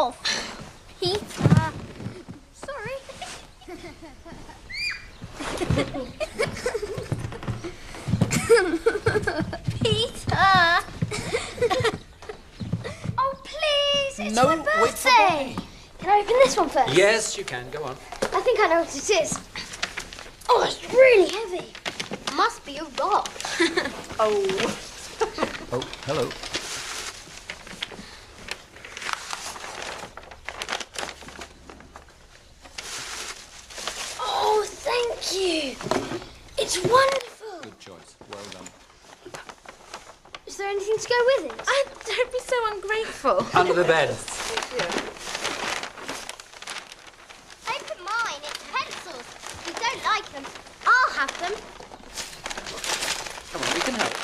off. Peter. Sorry. Peter. Oh, please. It's my birthday. Wait for Bonnie. Can I open this one first? Yes, you can. Go on. I think I know what it is. Oh, it's really heavy. Must be a rock. Oh, hello. Oh, thank you. It's wonderful. Good choice. Well done. Is there anything to go with it? Don't be so ungrateful. Under the bed. Open mine. It's pencils. If you don't like them, I'll have them. Come on, we can help.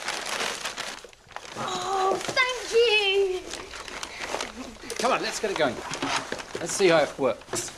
Oh, thank you. Come on, let's get it going. Let's see how it works.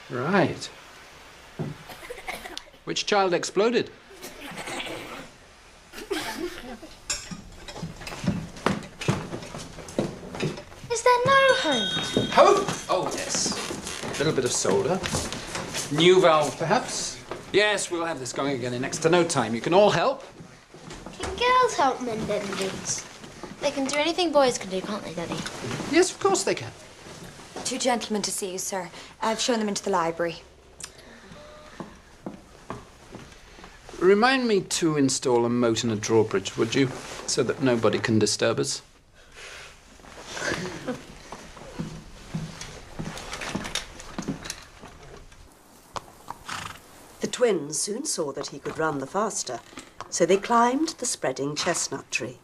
Right. Which child exploded? Is there no hope? Hope? Oh, yes. A little bit of soda. New valve, perhaps? Yes, we'll have this going again in next to no time. You can all help. Can girls help mend engines? They can do anything boys can do, can't they, Daddy? Yes, of course they can. Two gentlemen to see you, sir. I've shown them into the library. Remind me to install a moat and a drawbridge, would you? So that nobody can disturb us. The twins soon saw that he could run the faster, so they climbed the spreading chestnut tree.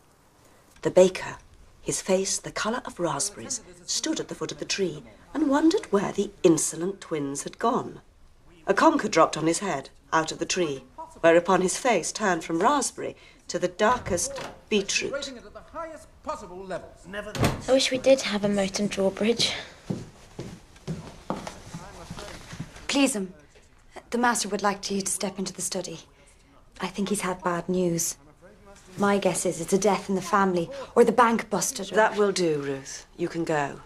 The baker, his face the colour of raspberries, stood at the foot of the tree and wondered where the insolent twins had gone. A conker dropped on his head out of the tree, whereupon his face turned from raspberry to the darkest beetroot. I wish we did have a moat and drawbridge. Please, the master would like you to step into the study. I think he's had bad news. My guess is it's a death in the family, or the bank busted. That will do, Ruth. You can go.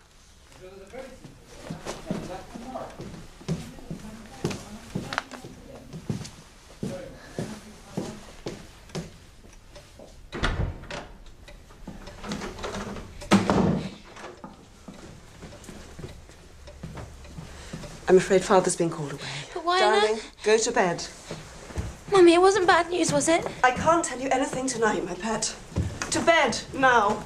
I'm afraid Father's been called away. But why Darling, go to bed. Mummy, it wasn't bad news, was it? I can't tell you anything tonight, my pet. To bed, now.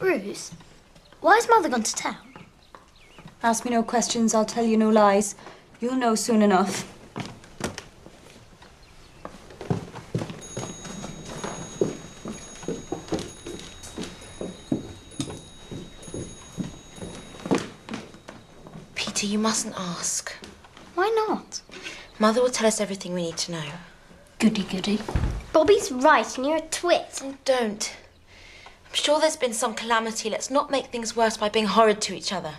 Ruth, why has Mother gone to town? Ask me no questions, I'll tell you no lies. You'll know soon enough. Peter, you mustn't ask. Why not? Mother will tell us everything we need to know. Goody goody. Bobby's right and you're a twit. And don't. I'm sure there's been some calamity. Let's not make things worse by being horrid to each other.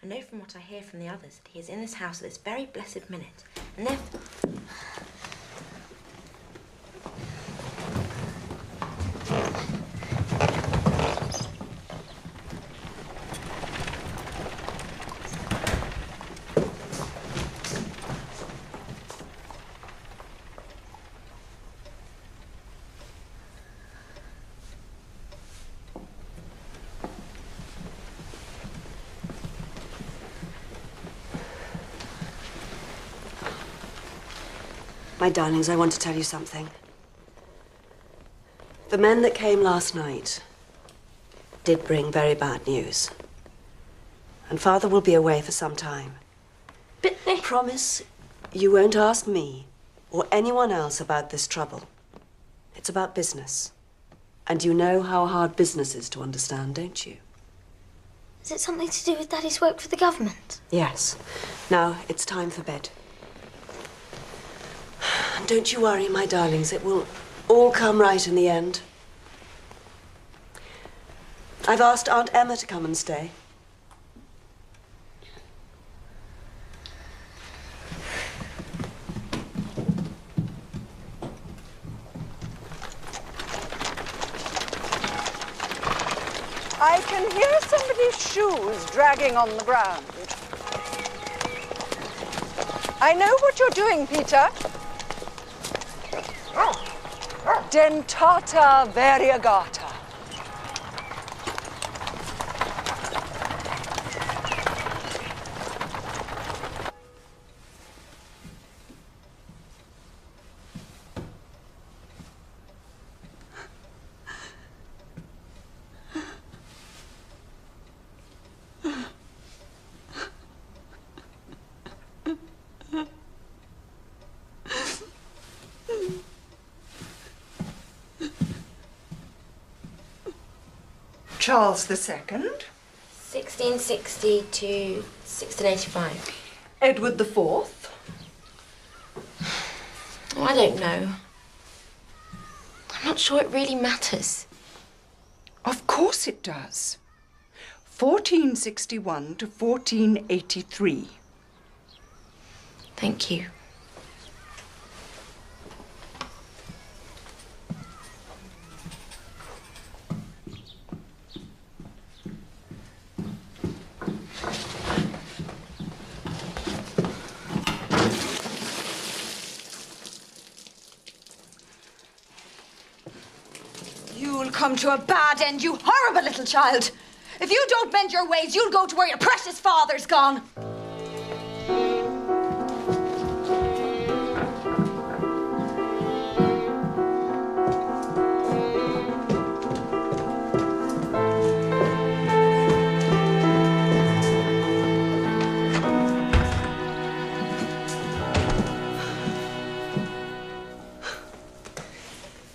I know from what I hear from the others that he is in this house at this very blessed minute. And therefore... My darlings, I want to tell you something. The men that came last night did bring very bad news. And Father will be away for some time. But they... Promise you won't ask me or anyone else about this trouble. It's about business. And you know how hard business is to understand, don't you? Is it something to do with Daddy's work for the government? Yes. Now, it's time for bed. And don't you worry, my darlings. It will all come right in the end. I've asked Aunt Emma to come and stay. I can hear somebody's shoes dragging on the ground. I know what you're doing, Peter. Dentata variegata. Charles II, 1660 to 1685. Edward IV. Oh, I don't know. I'm not sure it really matters. Of course it does. 1461 to 1483. Thank you. You'll come to a bad end, you horrible little child. If you don't mend your ways, you'll go to where your precious father's gone.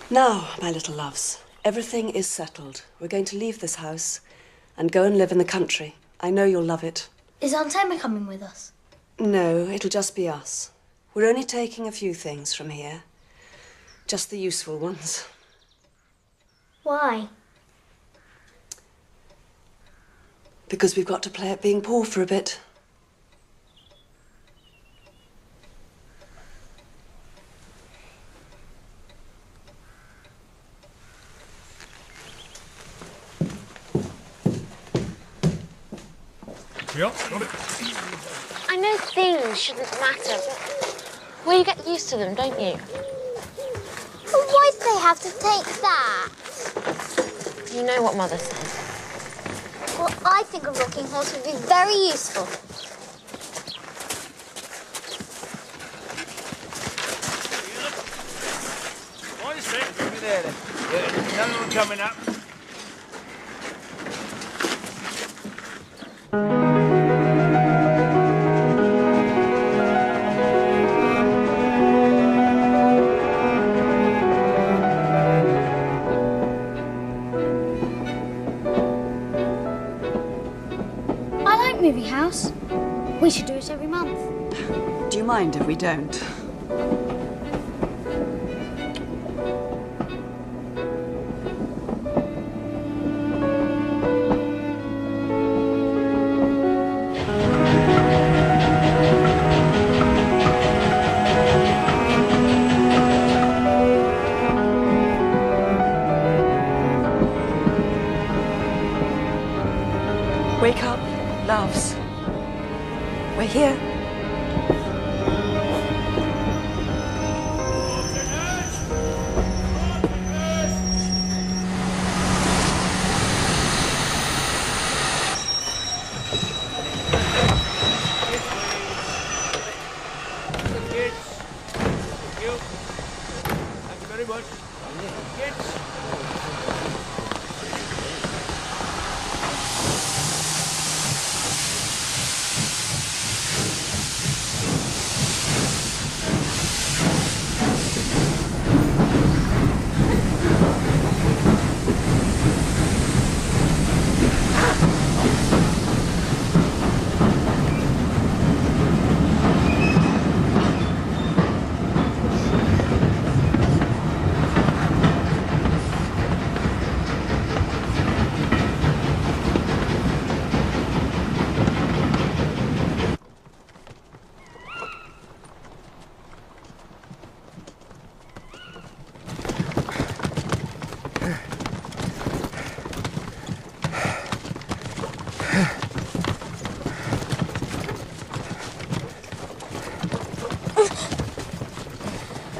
Now, my little loves, everything is settled. We're going to leave this house and go and live in the country. I know you'll love it. Is Aunt Emma coming with us? No, it'll just be us. We're only taking a few things from here. Just the useful ones. Why? Because we've got to play at being poor for a bit. Yeah, got it. I know things shouldn't matter, but... Well, you get used to them, don't you? But why do they have to take that? You know what Mother says. Well, I think a rocking horse would be very useful. One sec, over there then. Yeah, another one coming up. I like Movie House. We should do it every month. Do you mind if we don't? Wake up, loves. We're here.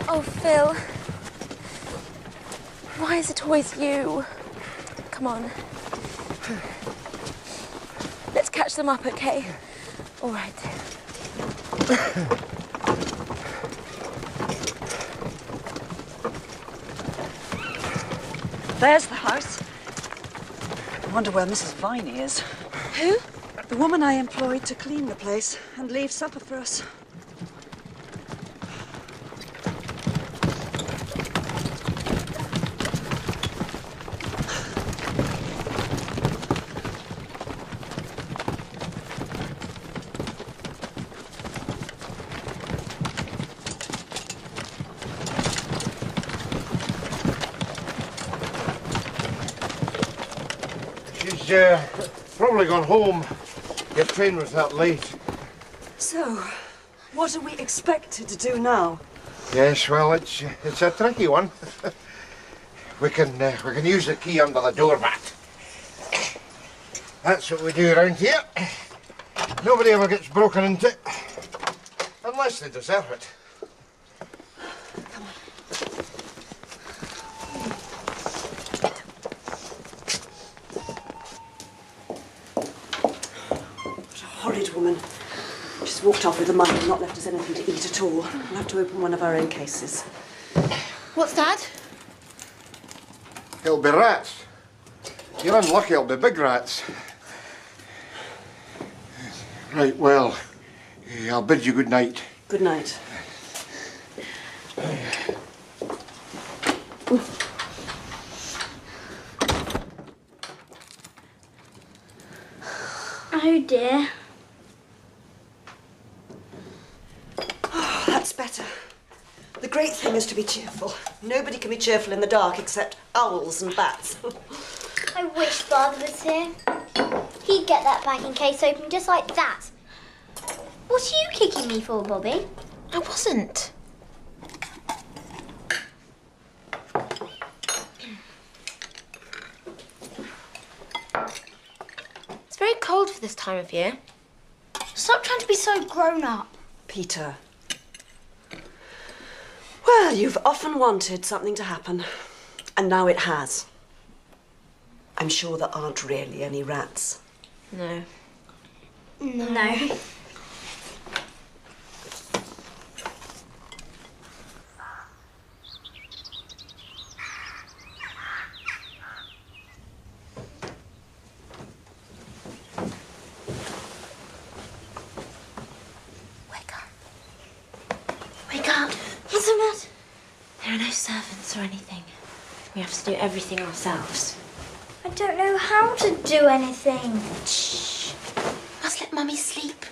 Oh, Phil. Why is it always you? Come on. Let's catch them up, okay? All right. There's the house. I wonder where Mrs. Viney is. Who? The woman I employed to clean the place and leave supper for us. She's probably gone home. Your train was that late. So, what are we expected to do now? Yes, well, it's a tricky one. we can use the key under the doormat. That's what we do around here. Nobody ever gets broken into, unless they deserve it. Horrid woman. She's walked off with the money and not left us anything to eat at all. We'll have to open one of our own cases. What's that? It'll be rats. You're unlucky, it'll be big rats. Right, well, I'll bid you good night. Good night. Oh dear. Oh, that's better. The great thing is to be cheerful. Nobody can be cheerful in the dark except owls and bats. I wish Father was here. He'd get that packing case open just like that. What are you kicking me for, Bobby? I wasn't. It's very cold for this time of year. Stop trying to be so grown up. Peter. Well, you've often wanted something to happen, and now it has. I'm sure there aren't really any rats. No. No. Wake up. What's the matter? There are no servants or anything. We have to do everything ourselves. I don't know how to do anything. Shh. Must let Mummy sleep.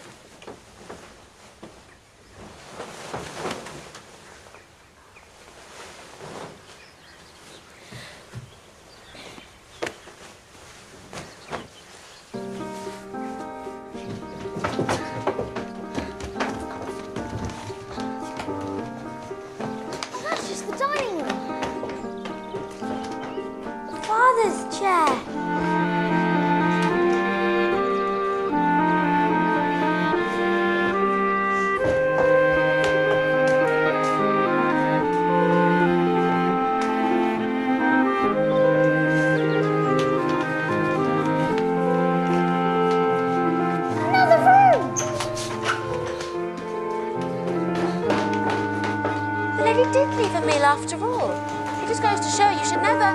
after all. It just goes to show you should never...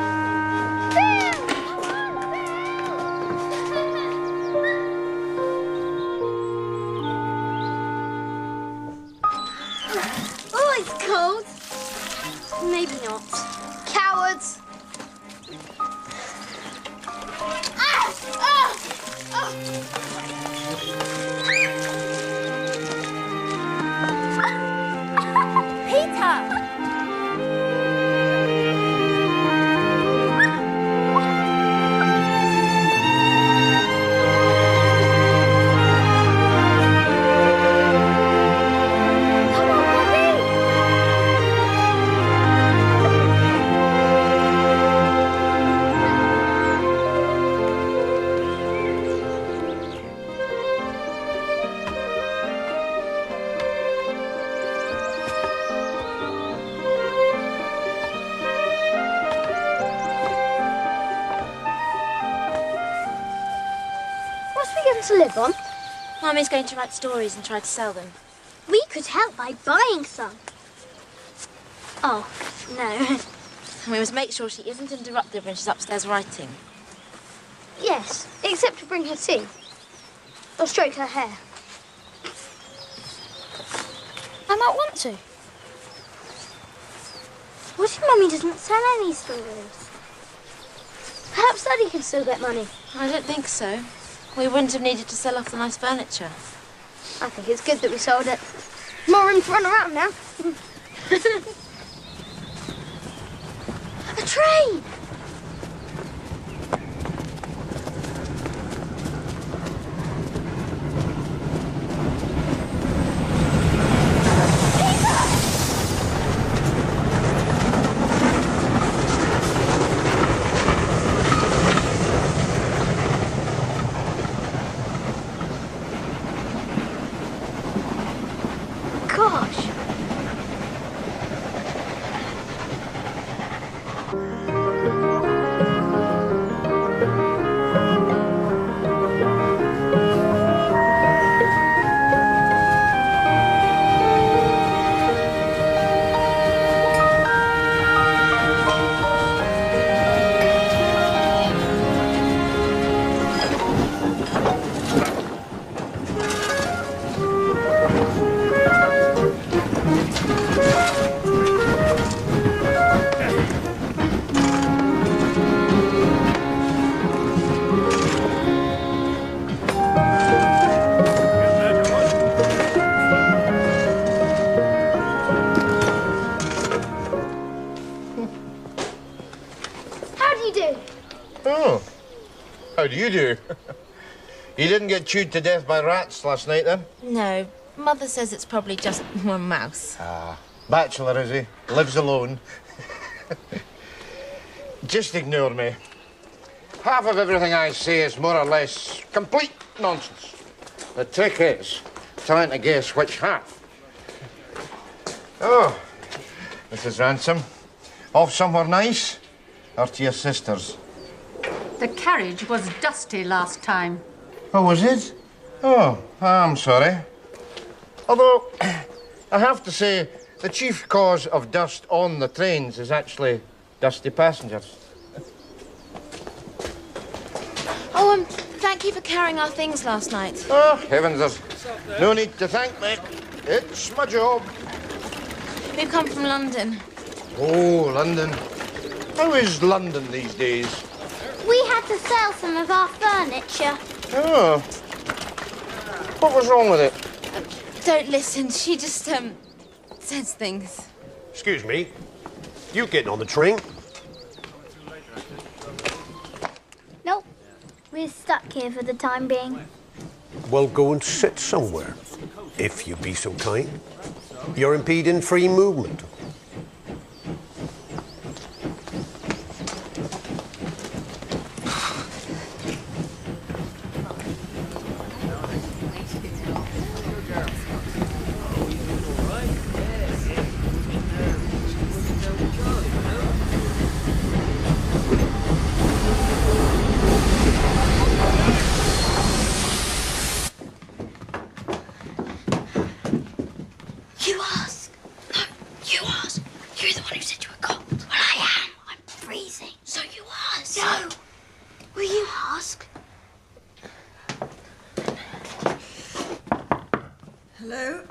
Oh, it's cold. Maybe not. Cowards. Ah! Ah! Ah! Peter! What's we going to live on? Mummy's going to write stories and try to sell them. We could help by buying some. Oh, no. And we must make sure she isn't interrupted when she's upstairs writing. Yes, except to bring her tea. Or stroke her hair. I might want to. What if Mummy doesn't sell any stories? Perhaps Daddy can still get money. I don't think so. We wouldn't have needed to sell off the nice furniture. I think it's good that we sold it. More room to run around now. A train! Gosh. How do you do? Oh, how do you do? You didn't get chewed to death by rats last night, then? No, Mother says it's probably just one mouse. Bachelor, is he? Lives alone. Just ignore me. Half of everything I say is more or less complete nonsense. The trick is trying to guess which half. Oh, Mrs. Ransom, off somewhere nice? Or to your sister's? The carriage was dusty last time. Oh, was it? Oh, I'm sorry. Although, I have to say, the chief cause of dust on the trains is actually dusty passengers. Oh, thank you for carrying our things last night. Oh, heavens, there's no need to thank me. It's my job. We've come from London. Oh, London. How is London these days? We had to sell some of our furniture. Oh. What was wrong with it? Don't listen. She just, says things. Excuse me. You getting on the train? Nope. We're stuck here for the time being. Well, go and sit somewhere, if you be so kind. You're impeding free movement. You ask. No, you ask? Hello?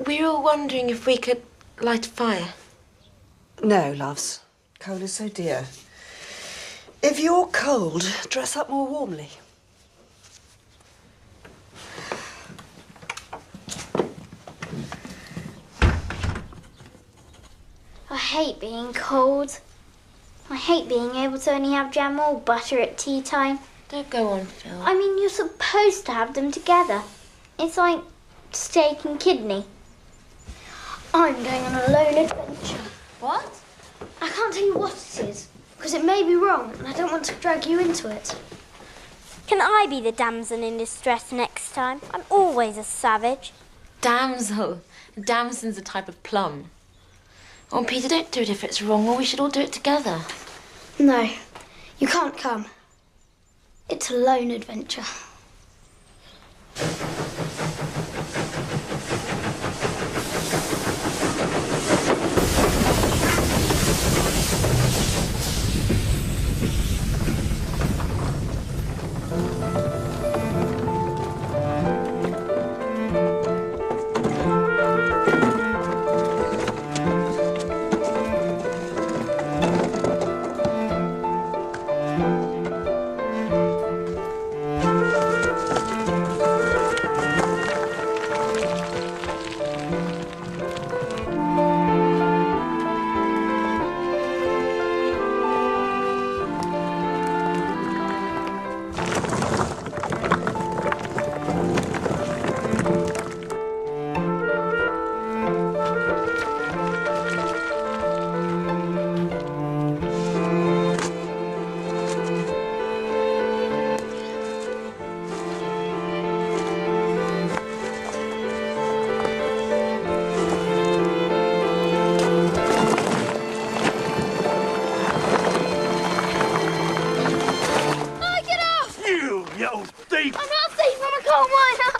We were all wondering if we could light a fire. No, loves. Coal is so dear. If you're cold, dress up more warmly. I hate being cold. I hate being able to only have jam or butter at tea time. Don't go on, Phil. I mean, you're supposed to have them together. It's like steak and kidney. I'm going on a lone adventure. What? I can't tell you what it is, because it may be wrong, and I don't want to drag you into it. Can I be the damsel in distress next time? I'm always a savage. Damsel. A damson's a type of plum. Oh, Peter, don't do it if it's wrong, or we should all do it together. No, you can't come. It's a lone adventure.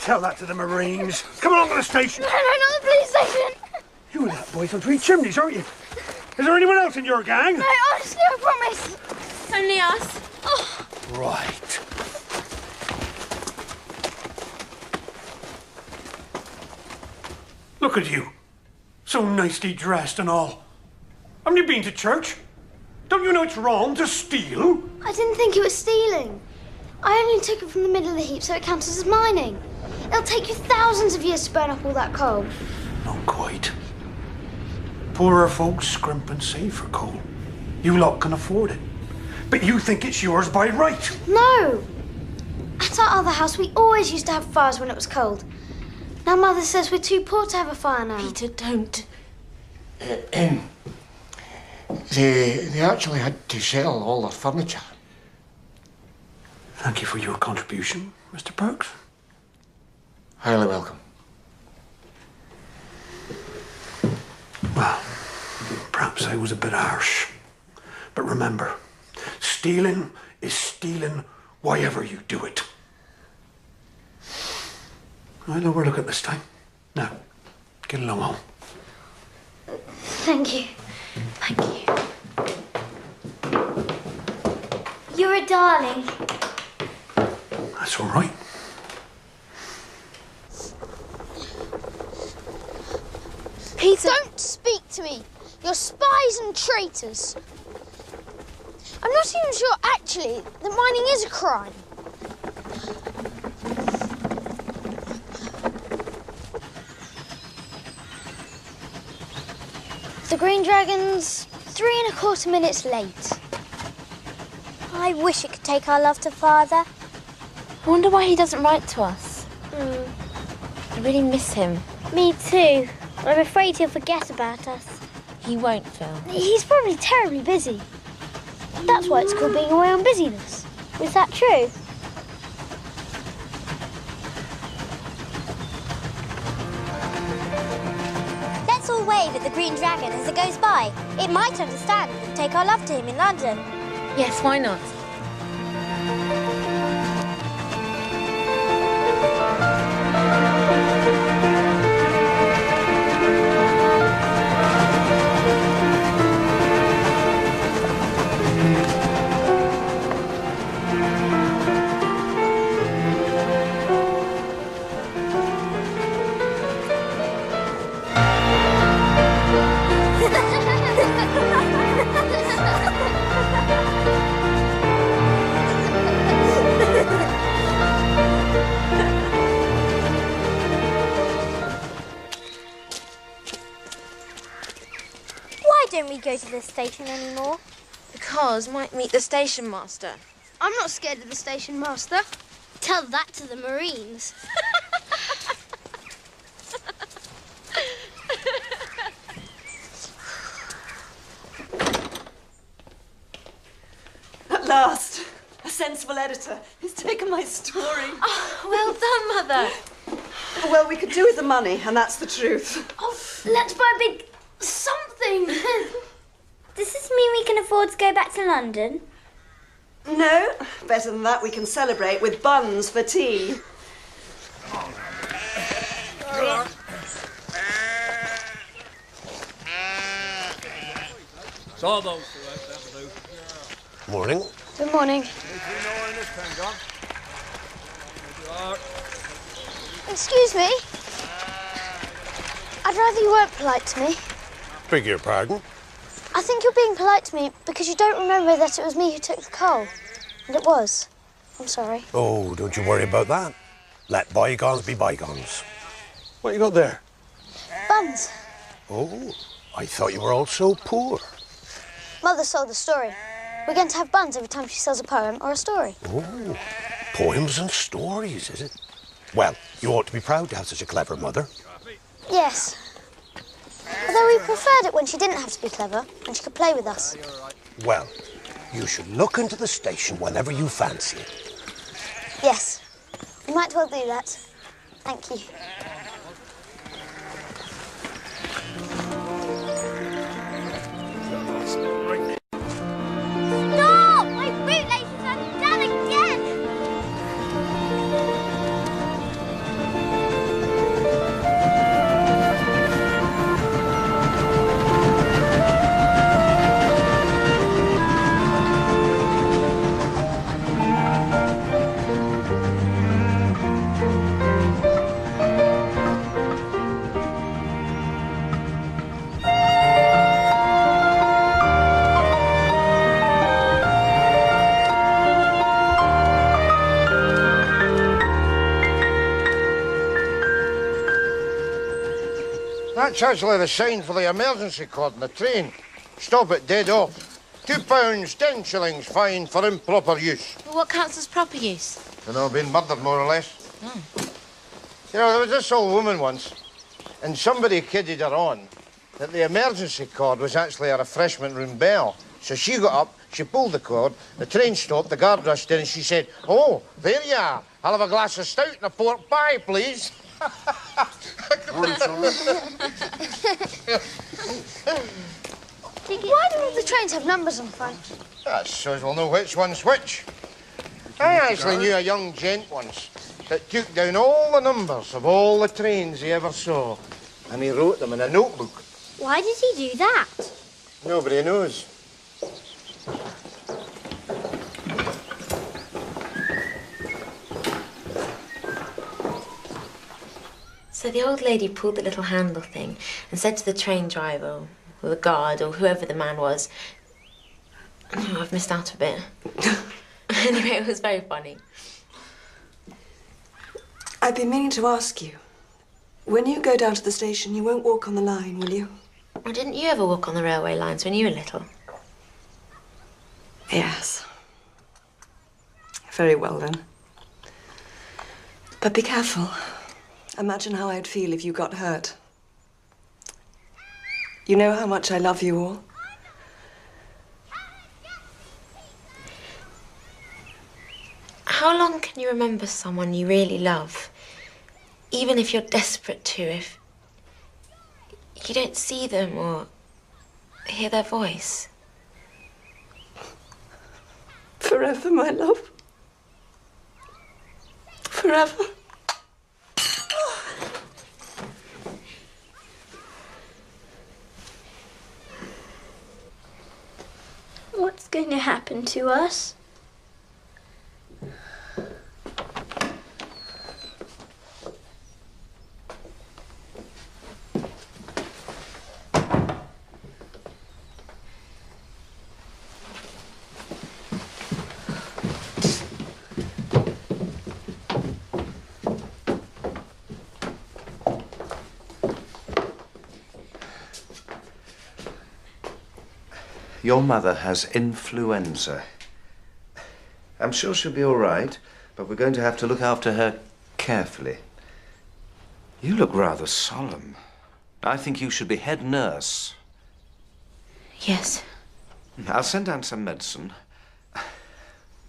Tell that to the Marines. Come along to the station. No, not the police station. You were that boy from Three Chimneys, aren't you? Is there anyone else in your gang? No, honestly, I promise. Only us. Oh. Right. Look at you. So nicely dressed and all. Haven't you been to church? Don't you know it's wrong to steal? I didn't think it was stealing. I only took it from the middle of the heap so it counts as mining. It'll take you thousands of years to burn up all that coal. Not quite. Poorer folks scrimp and save for coal. You lot can afford it. But you think it's yours by right. No! At our other house, we always used to have fires when it was cold. Now Mother says we're too poor to have a fire now. Peter, don't. They actually had to sell all their furniture. Thank you for your contribution, Mr. Perks. Highly welcome. Well, perhaps I was a bit harsh. But remember, stealing is stealing whyever you do it. I'll overlook it this time. Now, get along home. Thank you. Thank you. You're a darling. That's all right. Peter! Don't speak to me! You're spies and traitors. I'm not even sure, actually, that mining is a crime. The Green Dragon's 3¼ minutes late. I wish it could take our love to Father. I wonder why he doesn't write to us. I really miss him. Me too. I'm afraid he'll forget about us. He won't, Phil. He's probably terribly busy. That's why it's called being away on busyness. Is that true? Let's all wave at the Green Dragon as it goes by. It might understand and take our love to him in London. Yes, why not? don't we go to the station anymore? Because might meet the station master. I'm not scared of the station master. Tell that to the Marines. At last, a sensible editor has taken my story. Oh, well done, Mother. Well, we could do with the money, and that's the truth. Oh, let's buy a big something. Does this mean we can afford to go back to London? No, better than that, we can celebrate with buns for tea. Sawbones. Morning. Good morning. Excuse me. I'd rather you weren't polite to me. Beg your pardon? I think you're being polite to me because you don't remember that it was me who took the coal. And it was. I'm sorry. Oh, don't you worry about that. Let bygones be bygones. What you got there? Buns. Oh, I thought you were all so poor. Mother sold the story. We're going to have buns every time she sells a poem or a story. Oh, poems and stories, is it? Well, you ought to be proud to have such a clever mother. Yes. Although we preferred it when she didn't have to be clever and she could play with us. Well, you should look into the station whenever you fancy it. Yes. We might well do that. Thank you. Stop! My bootlace is undone again! That's actually the sign for the emergency cord in the train. Stop it dead off. £2, 10 shillings fine for improper use. Well, what counts as proper use? You know, being murdered more or less. Oh. You know, there was this old woman once, and somebody kidded her on that the emergency cord was actually a refreshment room bell. So she got up, she pulled the cord, the train stopped, the guard rushed in, and she said, "Oh, there you are. I'll have a glass of stout and a pork pie, please." Why do all the trains have numbers on the front? That's so we'll know which one's which. I actually knew a young gent once that took down all the numbers of all the trains he ever saw, and he wrote them in a notebook. Why did he do that? Nobody knows. So the old lady pulled the little handle thing and said to the train driver, or the guard, or whoever the man was, oh, I've missed out a bit. Anyway, it was very funny. I've been meaning to ask you, when you go down to the station, you won't walk on the line, will you? Well, didn't you ever walk on the railway lines when you were little? Yes. Very well, then. But be careful. Imagine how I'd feel if you got hurt. You know how much I love you all. How long can you remember someone you really love, even if you're desperate to, if you don't see them or hear their voice? Forever, my love. Forever. What's going to happen to us? Your mother has influenza. I'm sure she'll be all right, but we're going to have to look after her carefully. You look rather solemn. I think you should be head nurse. Yes. I'll send down some medicine.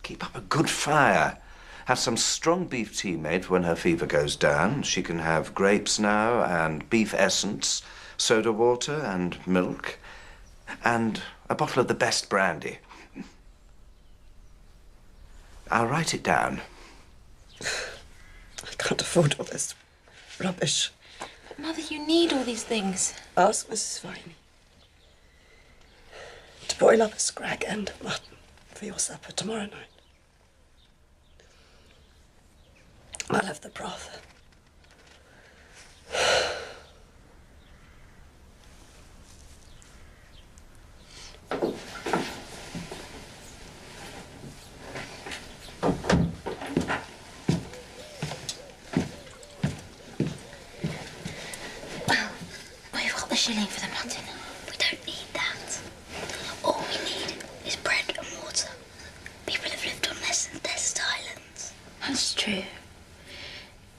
Keep up a good fire. Have some strong beef tea made for when her fever goes down. She can have grapes now, and beef essence, soda water and milk, and a bottle of the best brandy. I'll write it down. I can't afford all this rubbish. But, Mother, you need all these things. Ask Mrs. Viney to boil up a scrag end of mutton for your supper tomorrow night. I'll have the broth. We've got the shilling for the mutton. We don't need that. All we need is bread and water. People have lived on less than desert islands. That's true.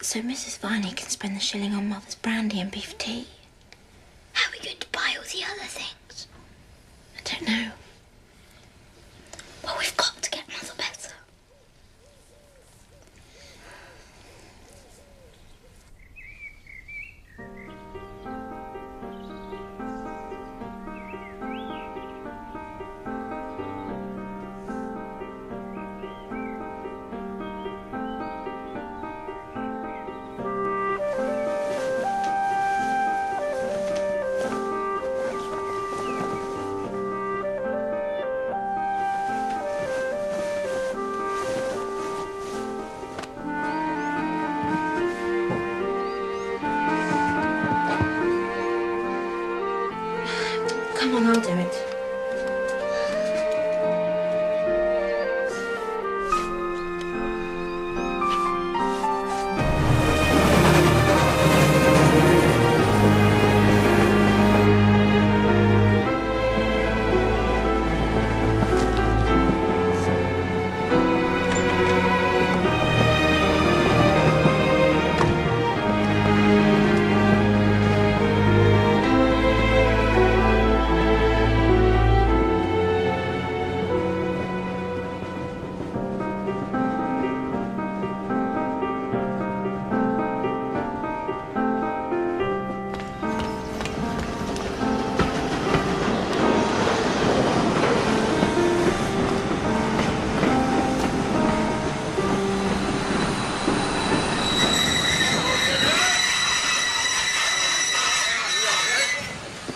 So Mrs. Viney can spend the shilling on Mother's brandy and beef tea. How are we going to buy all the other things? I don't know. Well, we've got to get Mother better. Come on, I'll do it.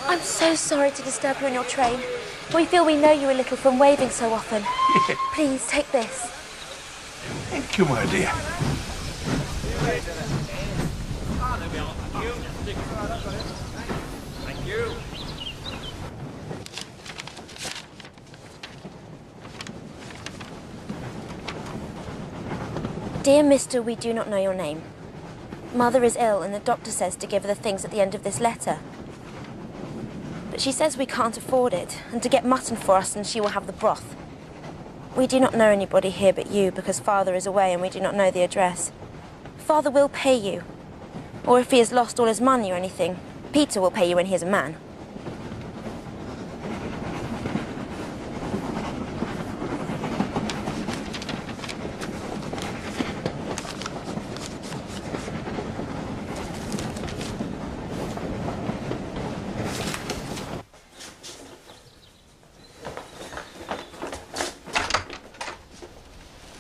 I'm so sorry to disturb you on your train. We feel we know you a little from waving so often. Please, take this. Thank you, my dear. Thank you. Dear Mister, we do not know your name. Mother is ill and the doctor says to give her the things at the end of this letter. But she says we can't afford it, and to get mutton for us and she will have the broth. We do not know anybody here but you, because Father is away and we do not know the address. Father will pay you. Or if he has lost all his money or anything, Peter will pay you when he is a man.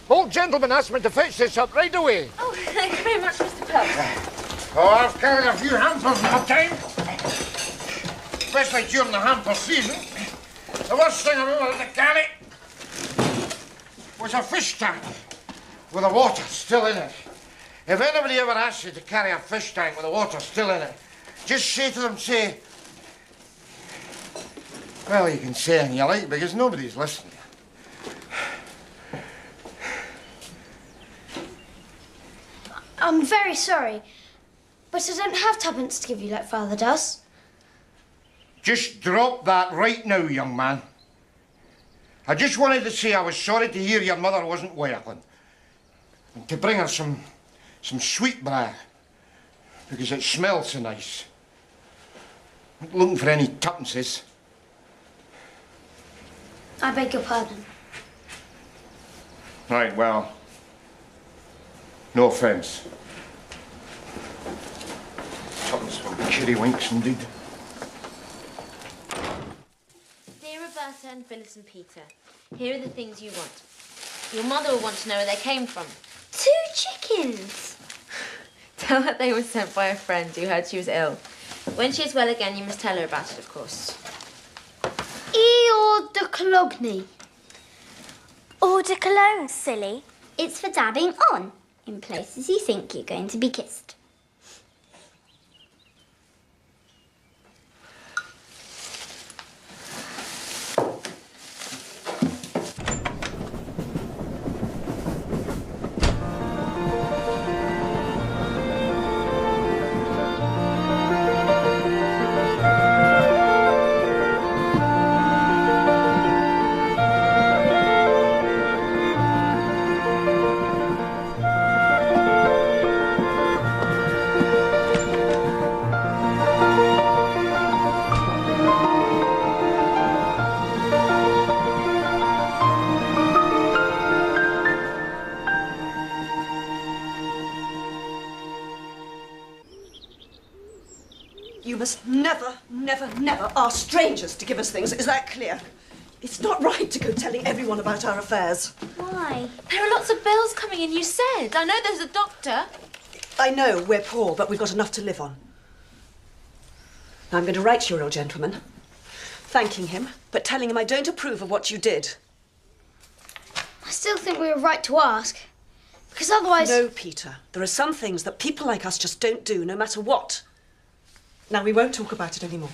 Old gentleman asked me to fetch this up right away. Oh, thank you very much, Mr. Tubbs. Oh, I've carried a few hampers in my time. Especially during the hamper season. The worst thing I ever had to carry was a fish tank with the water still in it. If anybody ever asks you to carry a fish tank with the water still in it, just say to them, say, well, you can say anything you like because nobody's listening. I'm very sorry, but I don't have tuppence to give you like Father does. Just drop that right now, young man. I just wanted to say I was sorry to hear your mother wasn't well, and to bring her some sweetbread, because it smelled so nice. Not looking for any tuppences. I beg your pardon. Right, well, no offence. Tuppence for Kiddywinks, indeed. Dear Roberta and Phyllis and Peter, here are the things you want. Your mother will want to know where they came from. 2 chickens! Tell her they were sent by a friend who heard she was ill. When she is well again, you must tell her about it, of course. Eau de Cologne. Eau de Cologne, silly. It's for dabbing on in places you think you're going to be kissed. You must never, never, never ask strangers to give us things. Is that clear? It's not right to go telling everyone about our affairs. Why? There are lots of bills coming in, you said. I know there's a doctor. I know we're poor, but we've got enough to live on. Now I'm going to write to your old gentleman, thanking him, but telling him I don't approve of what you did. I still think we were right to ask. Because otherwise... No, Peter. There are some things that people like us just don't do, no matter what. Now, we won't talk about it anymore.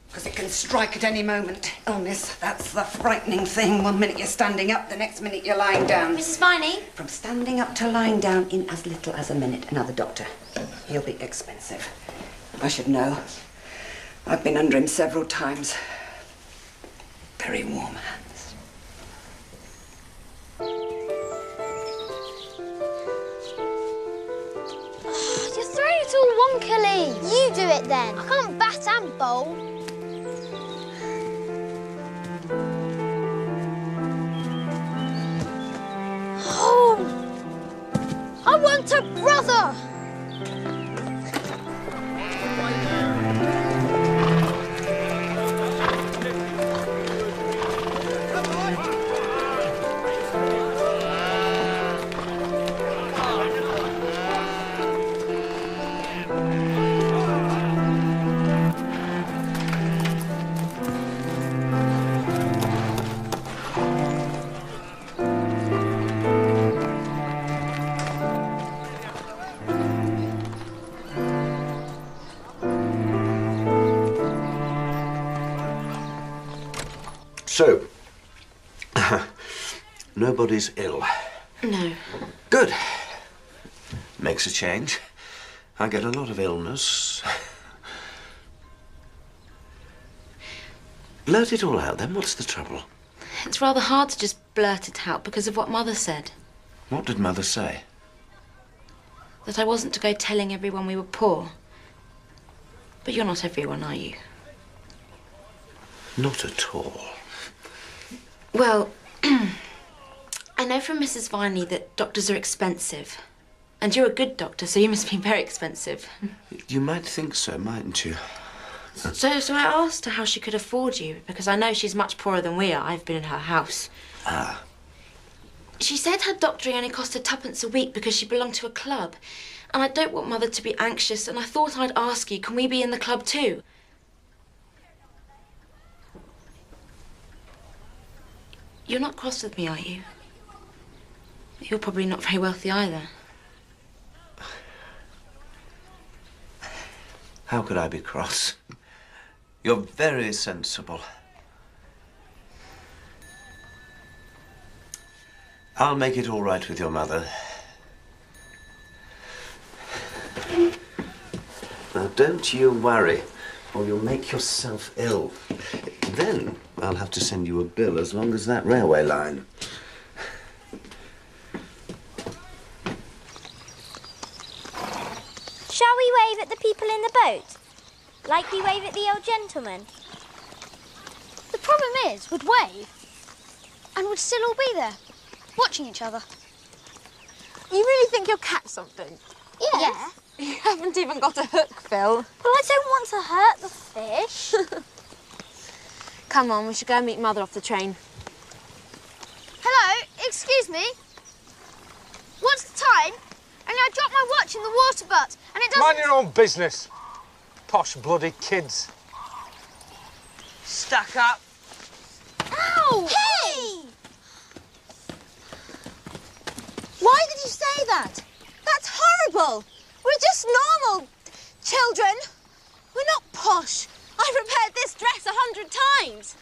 Because it can strike at any moment. Illness, that's the frightening thing. One minute you're standing up, the next minute you're lying down. Mrs. Viney? From standing up to lying down in as little as a minute. Another doctor. He'll be expensive. I should know. I've been under him several times. Very warm hands. You're throwing it all wonkily. You do it then. I can't bat and bowl. Oh! I want a brother! So, nobody's ill. No. Good. Makes a change. I get a lot of illness. Blurt it all out then. What's the trouble? It's rather hard to just blurt it out because of what Mother said. What did Mother say? That I wasn't to go telling everyone we were poor. But you're not everyone, are you? Not at all. Well, I know from Mrs. Viney that doctors are expensive. And you're a good doctor, so you must be very expensive. You might think so, mightn't you? So I asked her how she could afford you, because I know she's much poorer than we are. I've been in her house. Ah. She said her doctoring only cost her 2pence a week because she belonged to a club. And I don't want Mother to be anxious, and I thought I'd ask you, can we be in the club too? You're not cross with me, are you? You're probably not very wealthy either. How could I be cross? You're very sensible. I'll make it all right with your mother. Now, don't you worry, or you'll make yourself ill. Then I'll have to send you a bill as long as that railway line. Shall we wave at the people in the boat? Like we wave at the old gentleman? The problem is, we'd wave, and we'd still all be there, watching each other. You really think you'll catch something? Yeah. You haven't even got a hook, Phil. Well, I don't want to hurt the fish. Come on, we should go and meet Mother off the train. Hello, excuse me. What's the time? And I dropped my watch in the water butt, and it doesn't... Mind your own business. Posh bloody kids. Stuck up. Ow! Hey! Why did you say that? That's horrible. We're just normal children. We're not posh. I prepared this dress 100 times.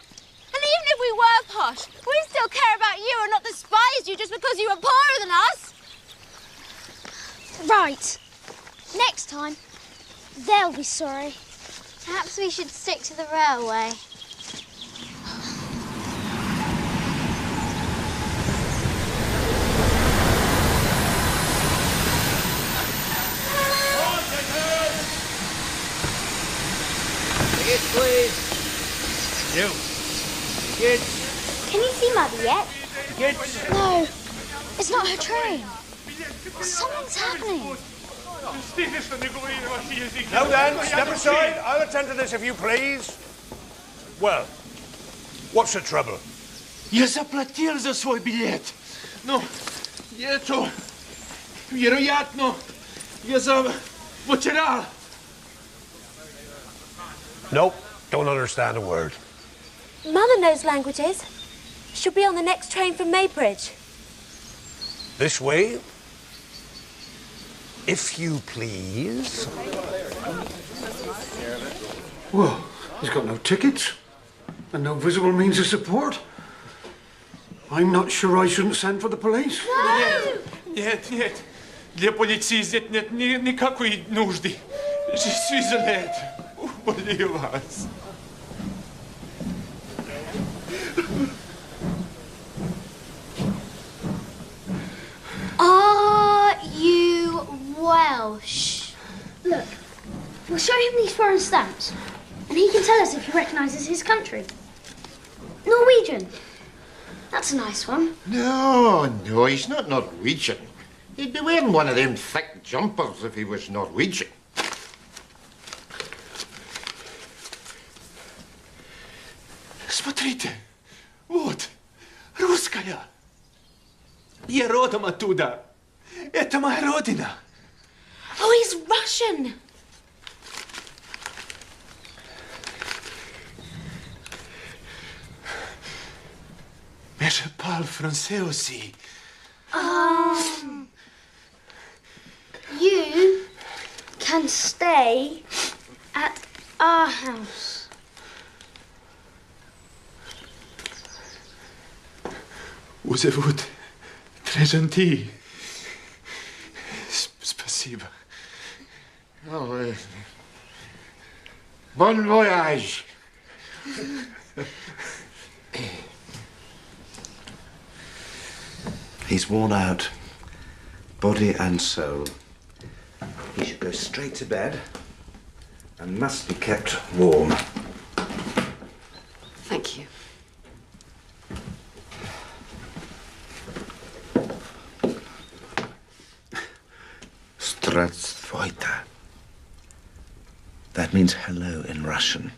And even if we were posh, we'd still care about you and not despise you just because you were poorer than us. Right. Next time, they'll be sorry. Perhaps we should stick to the railway. Tickets, please. You. Kids. Can you see Mother yet? Kids. No, it's not her train. Something's happening. Now then, step aside. I'll attend to this if you please. Well, what's the trouble? Я заплатил за свой билет. Но это вероятно я потерял. Nope, don't understand a word. Mother knows languages. She'll be on the next train from Maybridge. This way, if you please. Well, he's got no tickets and no visible means of support. I'm not sure I shouldn't send for the police. No! Нет, нет. Для полиции здесь нет никакой нужды. Je suis honnête. Умоляю вас. Are you Welsh? Look, we'll show him these foreign stamps, and he can tell us if he recognises his country. Norwegian. That's a nice one. No, he's not Norwegian. He'd be wearing one of them thick jumpers if he was Norwegian. Смотрите, вот, русская. Я родом оттуда. Это моя родина. Oh, he's Russian. Mais je parle français aussi. You can stay at our house. Vous êtes très gentil. Спасибо. Oh, bon voyage. He's worn out, body and soul. He should go straight to bed and must be kept warm. Thank you. Здравствуйте. That means hello in Russian.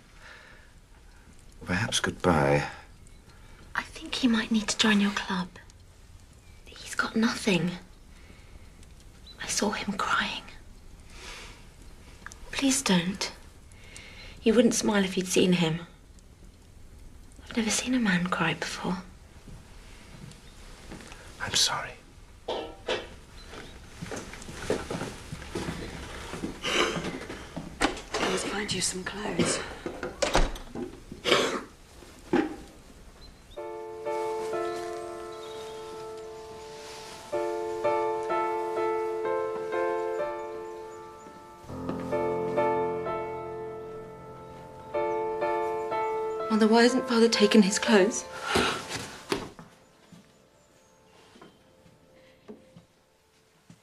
Perhaps goodbye. I think he might need to join your club. He's got nothing. I saw him crying. Please don't. You wouldn't smile if you'd seen him. I've never seen a man cry before. I'm sorry. I must find you some clothes. Mother, why hasn't Father taken his clothes?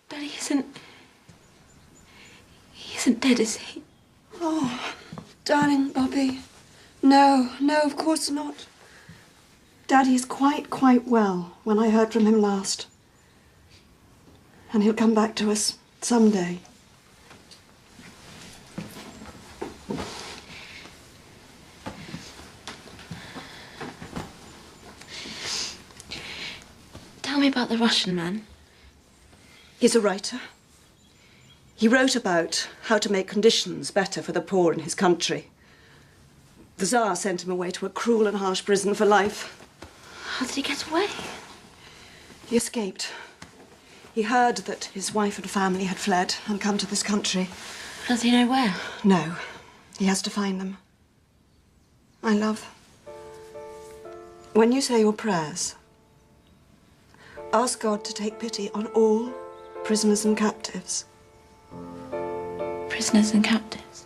Daddy isn't... He isn't dead, is he? Oh, darling Bobby. No, of course not. Daddy is quite well when I heard from him last. And he'll come back to us someday. Tell me about the Russian man. He's a writer. He wrote about how to make conditions better for the poor in his country. The Tsar sent him away to a cruel and harsh prison for life. How did he get away? He escaped. He heard that his wife and family had fled and come to this country. Does he know where? No. He has to find them. My love, when you say your prayers, ask God to take pity on all prisoners and captives. Prisoners and captives?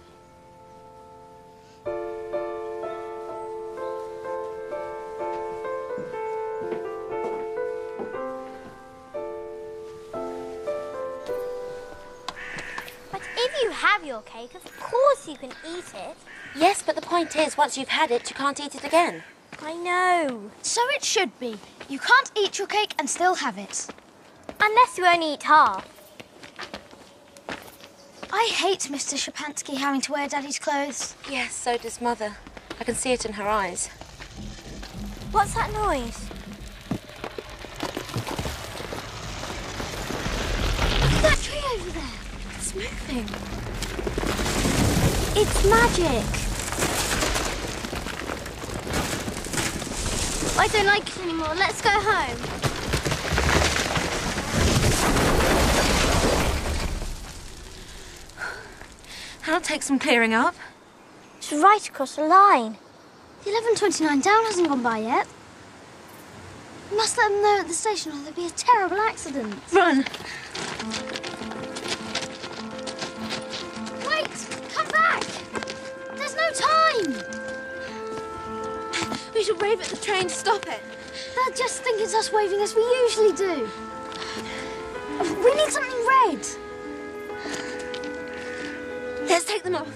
But if you have your cake, of course you can eat it. Yes, but the point is, once you've had it, you can't eat it again. I know. So it should be. You can't eat your cake and still have it. Unless you only eat half. I hate Mr. Shapansky having to wear Daddy's clothes. Yes, so does Mother. I can see it in her eyes. What's that noise? That tree over there. It's moving. It's magic. I don't like it anymore. Let's go home. That'll take some clearing up. It's right across the line. The 11:29 down hasn't gone by yet. We must let them know at the station or there'll be a terrible accident. Run! Wait! Come back! There's no time! We should wave at the train to stop it. They'll just think it's us waving as we usually do. We need something red. Let's take them off.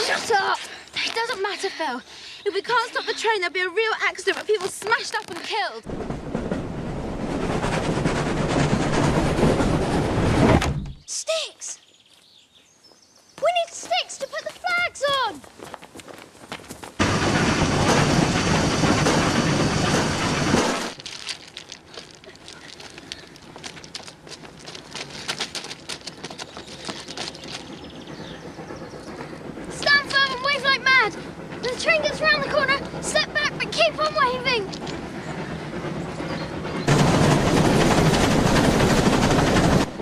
Shut up! It doesn't matter, Phil. If we can't stop the train, there'll be a real accident with people smashed up and killed. Sticks! We need sticks to put the flags on! Stand firm and wave like mad! When the train gets round the corner, step back but keep on waving!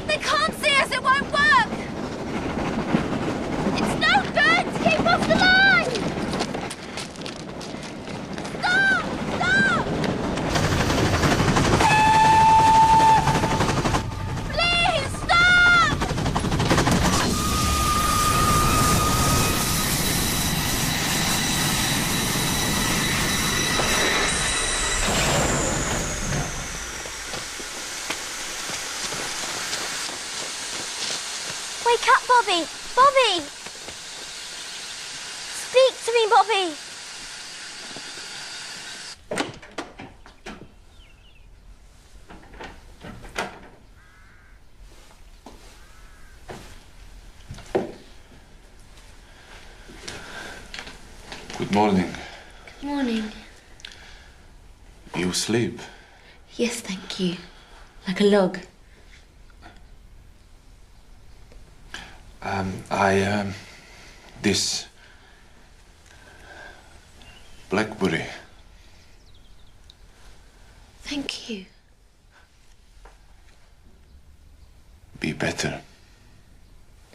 They can't see us, it won't work! It's no good! Keep off the line! Stop! Stop! Please, stop! Wake up, Bobby! Bobby! Speak to me, Bobby! Good morning. Good morning. You sleep? Yes, thank you. Like a log. This blackberry. Thank you. be better.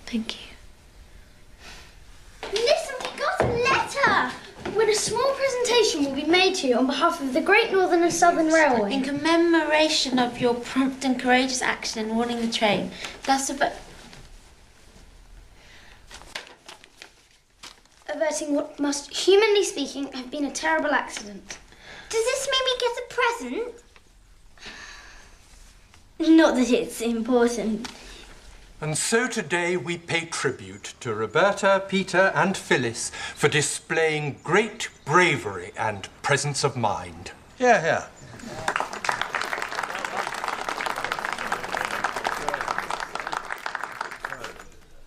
Thank you. Listen, we got a letter! When a small presentation will be made to you on behalf of the Great Northern and Southern Railway. In commemoration of your prompt and courageous action in warning the train, thus averting what must, humanly speaking, have been a terrible accident. Does this make me get a present? Not that it's important. And so today we pay tribute to Roberta, Peter and Phyllis for displaying great bravery and presence of mind. Yeah.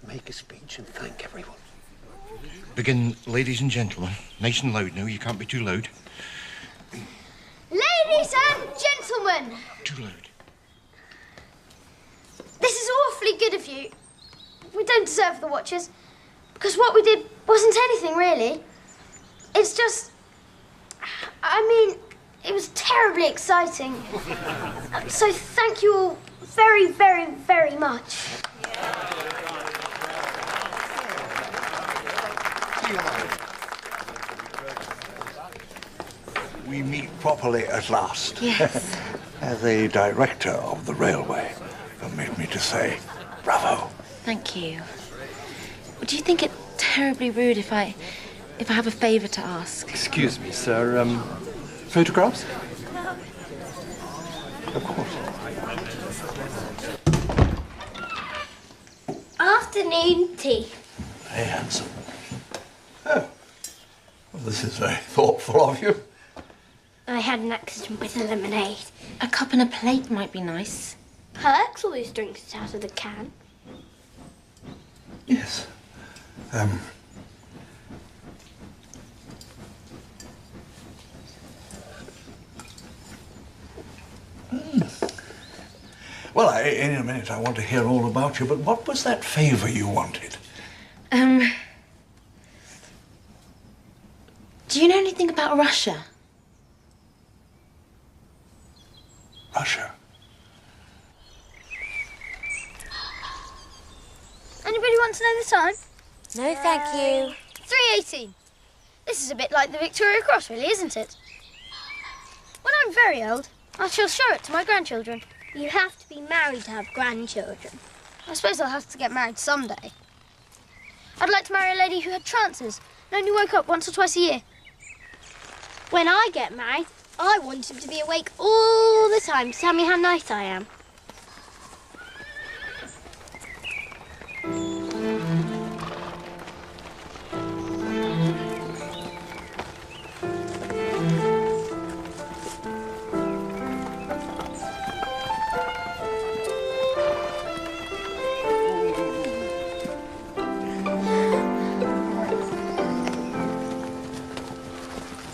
Make a speech and thank everyone. Begin, ladies and gentlemen. Nice and loud now, you can't be too loud. Ladies and gentlemen! Too loud. This is awfully good of you. We don't deserve the watches, because what we did wasn't anything, really. It's just... I mean, it was terribly exciting. So thank you all very, very, very much. We meet properly at last. Yes. As a director of the railway, permit me to say bravo. Thank you. Do you think it terribly rude if I have a favour to ask? Excuse me, sir. Photographs? Of course. Afternoon tea. Very handsome. Oh, well, this is very thoughtful of you. I had an accident with the lemonade. A cup and a plate might be nice. Perks always drinks it out of the can. Yes. Well, in a minute I want to hear all about you, but what was that favour you wanted? Do you know anything about Russia? Russia? Anybody want to know the time? No, thank you. 3:18. This is a bit like the Victoria Cross, really, isn't it? When I'm very old, I shall show it to my grandchildren. You have to be married to have grandchildren. I suppose I'll have to get married someday. I'd like to marry a lady who had trances and only woke up once or twice a year. When I get married, I want him to be awake all the time to tell me how nice I am.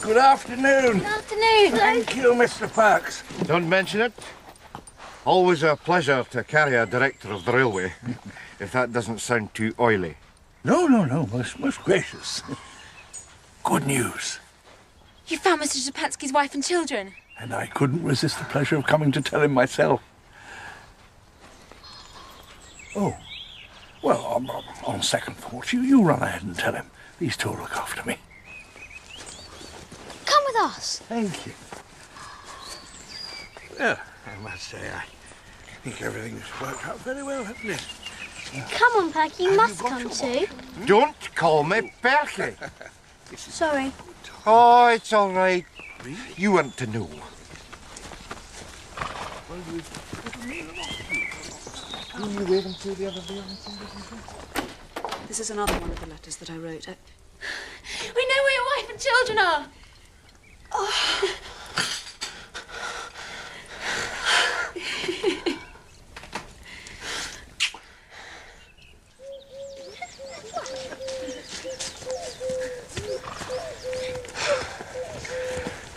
Good afternoon. Good afternoon. Thank you, Mr. Parks. Don't mention it. Always a pleasure to carry a director of the railway, if that doesn't sound too oily. No. Most gracious. Good news. You found Mr. Szczepatsky's wife and children? And I couldn't resist the pleasure of coming to tell him myself. Oh. Well, on second thoughts, you run ahead and tell him. These two will look after me. Come with us. Thank you. Well, I must say, I think everything's worked out very well, hasn't it? Come on, Perky, you must come too. Don't call me Perky. Sorry. Oh, it's all right. You want to know. This is another one of the letters that I wrote. We know where your wife and children are. Oh.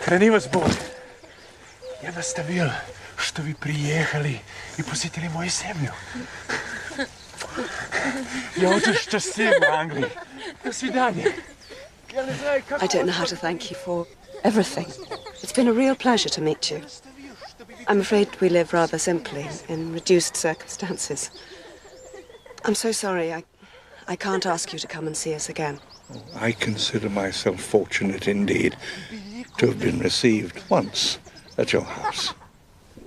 Храни вас Бог. Я наставил, что вы приехали и посетили мою семью. Я очень счастлив в Англии. До свидания. I don't know how to thank you for everything. It's been a real pleasure to meet you. I'm afraid we live rather simply, in reduced circumstances. I'm so sorry. I can't ask you to come and see us again. I consider myself fortunate indeed to have been received once at your house.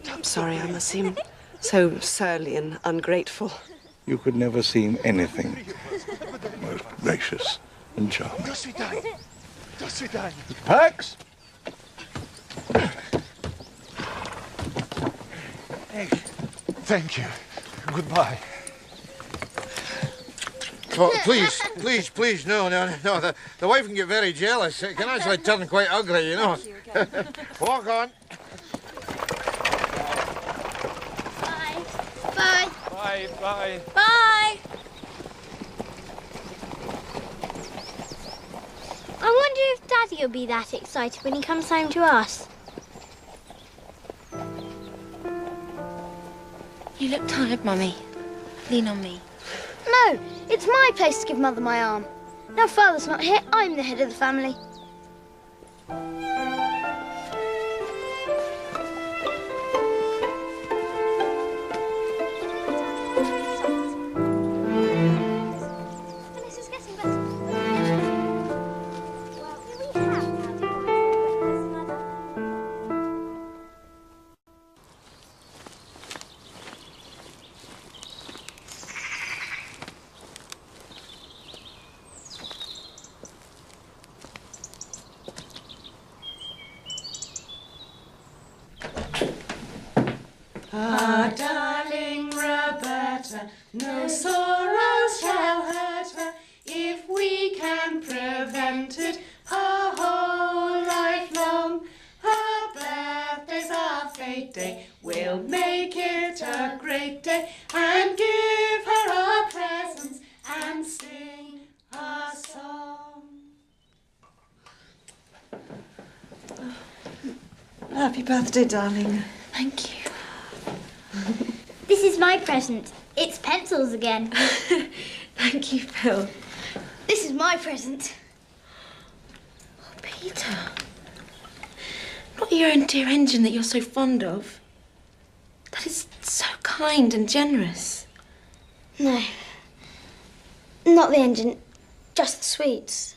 I'm sorry, I must seem so surly and ungrateful. You could never seem anything most gracious and charming. Do свидания. До свидания. Pax! Hey, thank you. Goodbye. Oh, please, no. The wife can get very jealous. It can actually turn quite ugly, you know. Walk on. Bye. Bye. Bye, bye. Bye. I wonder if Daddy will be that excited when he comes home to us. You look tired, Mummy. Lean on me. No, it's my place to give Mother my arm. Now Father's not here, I'm the head of the family. Ah, darling Roberta, no sorrows shall hurt her if we can prevent it her whole life long. Her birthday's our fate day, we'll make it a great day and give her our presents and sing our song. Happy birthday, darling. Thank you. This is my present. It's pencils again. Thank you, Phil. This is my present. Oh, Peter. Not your own dear engine that you're so fond of. That is so kind and generous. No. Not the engine, just the sweets.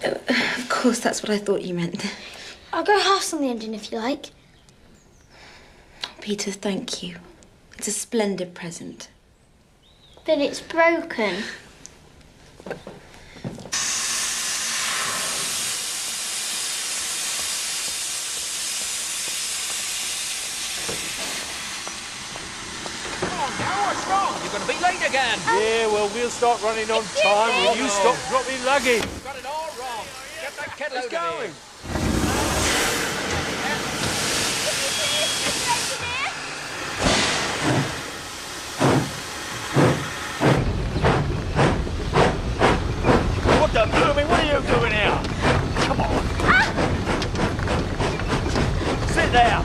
Of course, that's what I thought you meant. I'll go halves on the engine if you like. Peter, thank you. It's a splendid present. But it's broken. What's wrong? You're going to be late again. Yeah, well, we'll start running on time when you stop dropping luggage. You've got it all wrong. Get that kettle Let's out of going. here. What the blooming? What are you doing here? Come on. Sit there.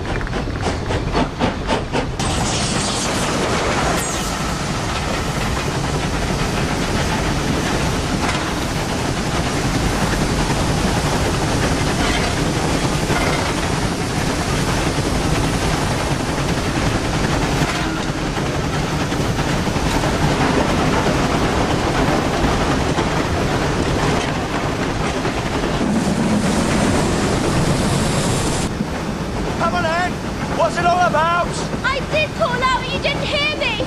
Come on then. What's it all about? I did call out and you didn't hear me.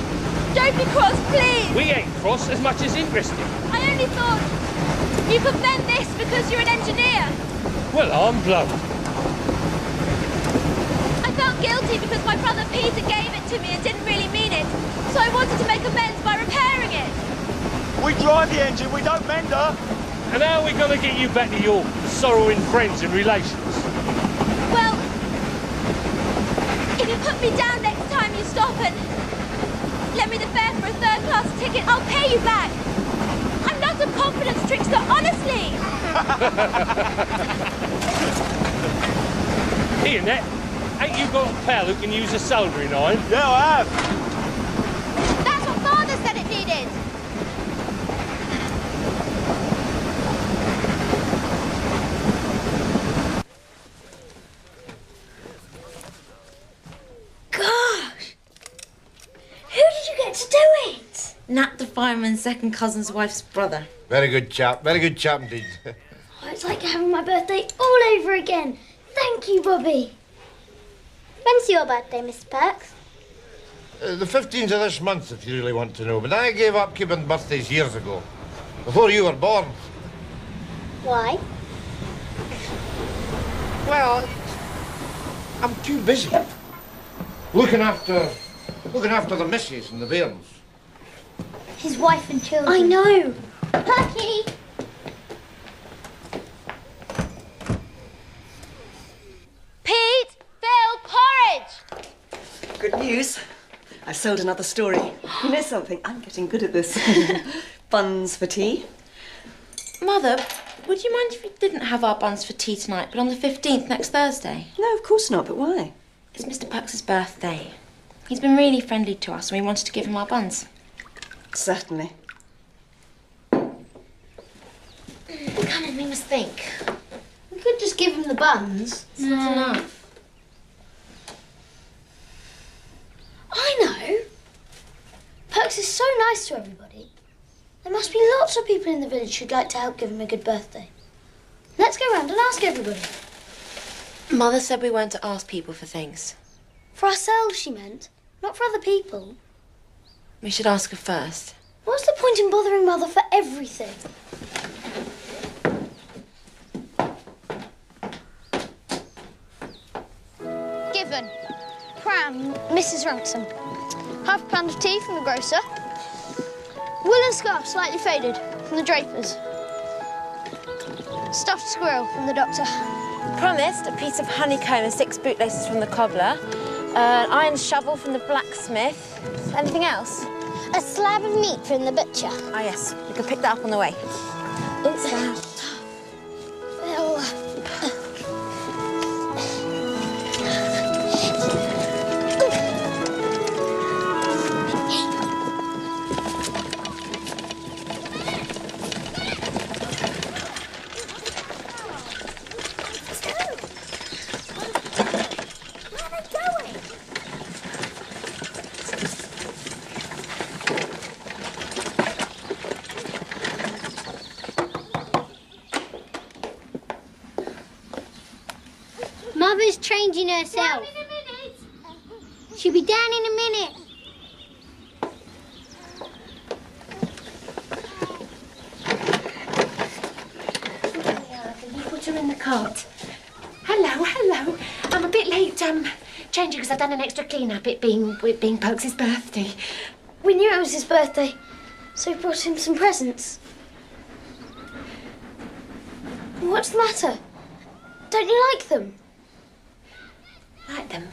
Don't be cross, please. We ain't cross as much as interested. I only thought you could mend this because you're an engineer. Well, I'm blowed. I felt guilty because my brother Peter gave it to me and didn't really mean it. So I wanted to make amends by repairing it. We drive the engine, we don't mend her. And how are we going to get you back to your sorrowing friends and relations? Well, if you put me down next time you stop and let me the fare for a third-class ticket, I'll pay you back. I'm not a confidence trickster, honestly. Here, Nat, ain't you got a pal who can use a soldering iron? Yeah, I have. That's what Father said it needed. Gosh! Who did you do it? Nat the fireman's second cousin's wife's brother. Very good chap indeed. Oh, it's like having my birthday all over again. Thank you, Bobby. When's your birthday, Mr. Perks? The 15th of this month, if you really want to know. But I gave up keeping birthdays years ago, before you were born. Why? Well, I'm too busy. Looking after the missus and the bairns. His wife and children. I know. Perky! Pete! Phil! Porridge! Good news. I've sold another story. You know something? I'm getting good at this. Buns for tea. Mother, would you mind if we didn't have our buns for tea tonight, but on the 15th, next Thursday? No, of course not, but why? It's Mr. Perks's birthday. He's been really friendly to us and we wanted to give him our buns. Certainly. Come on, we must think. We could just give him the buns. It's not enough. I know. Perks is so nice to everybody. There must be lots of people in the village who'd like to help give him a good birthday. Let's go round and ask everybody. Mother said we weren't to ask people for things. For ourselves, she meant. Not for other people. We should ask her first. What's the point in bothering Mother for everything? Given. Pram, Mrs. Ransom. Half a pound of tea from the grocer. Woolen scarf, slightly faded, from the draper's. Stuffed squirrel from the doctor. Promised a piece of honeycomb and 6 bootlaces from the cobbler. An iron shovel from the blacksmith. Anything else? A slab of meat from the butcher. Ah, yes. We can pick that up on the way. It's that. Mother's changing herself. Down in a minute. She'll be down in a minute. Can you put her in the cart? Hello. I'm a bit late, changing because I've done an extra clean-up, it being Pokes' birthday. We knew it was his birthday, so we brought him some presents. What's the matter? Don't you like them? Like them?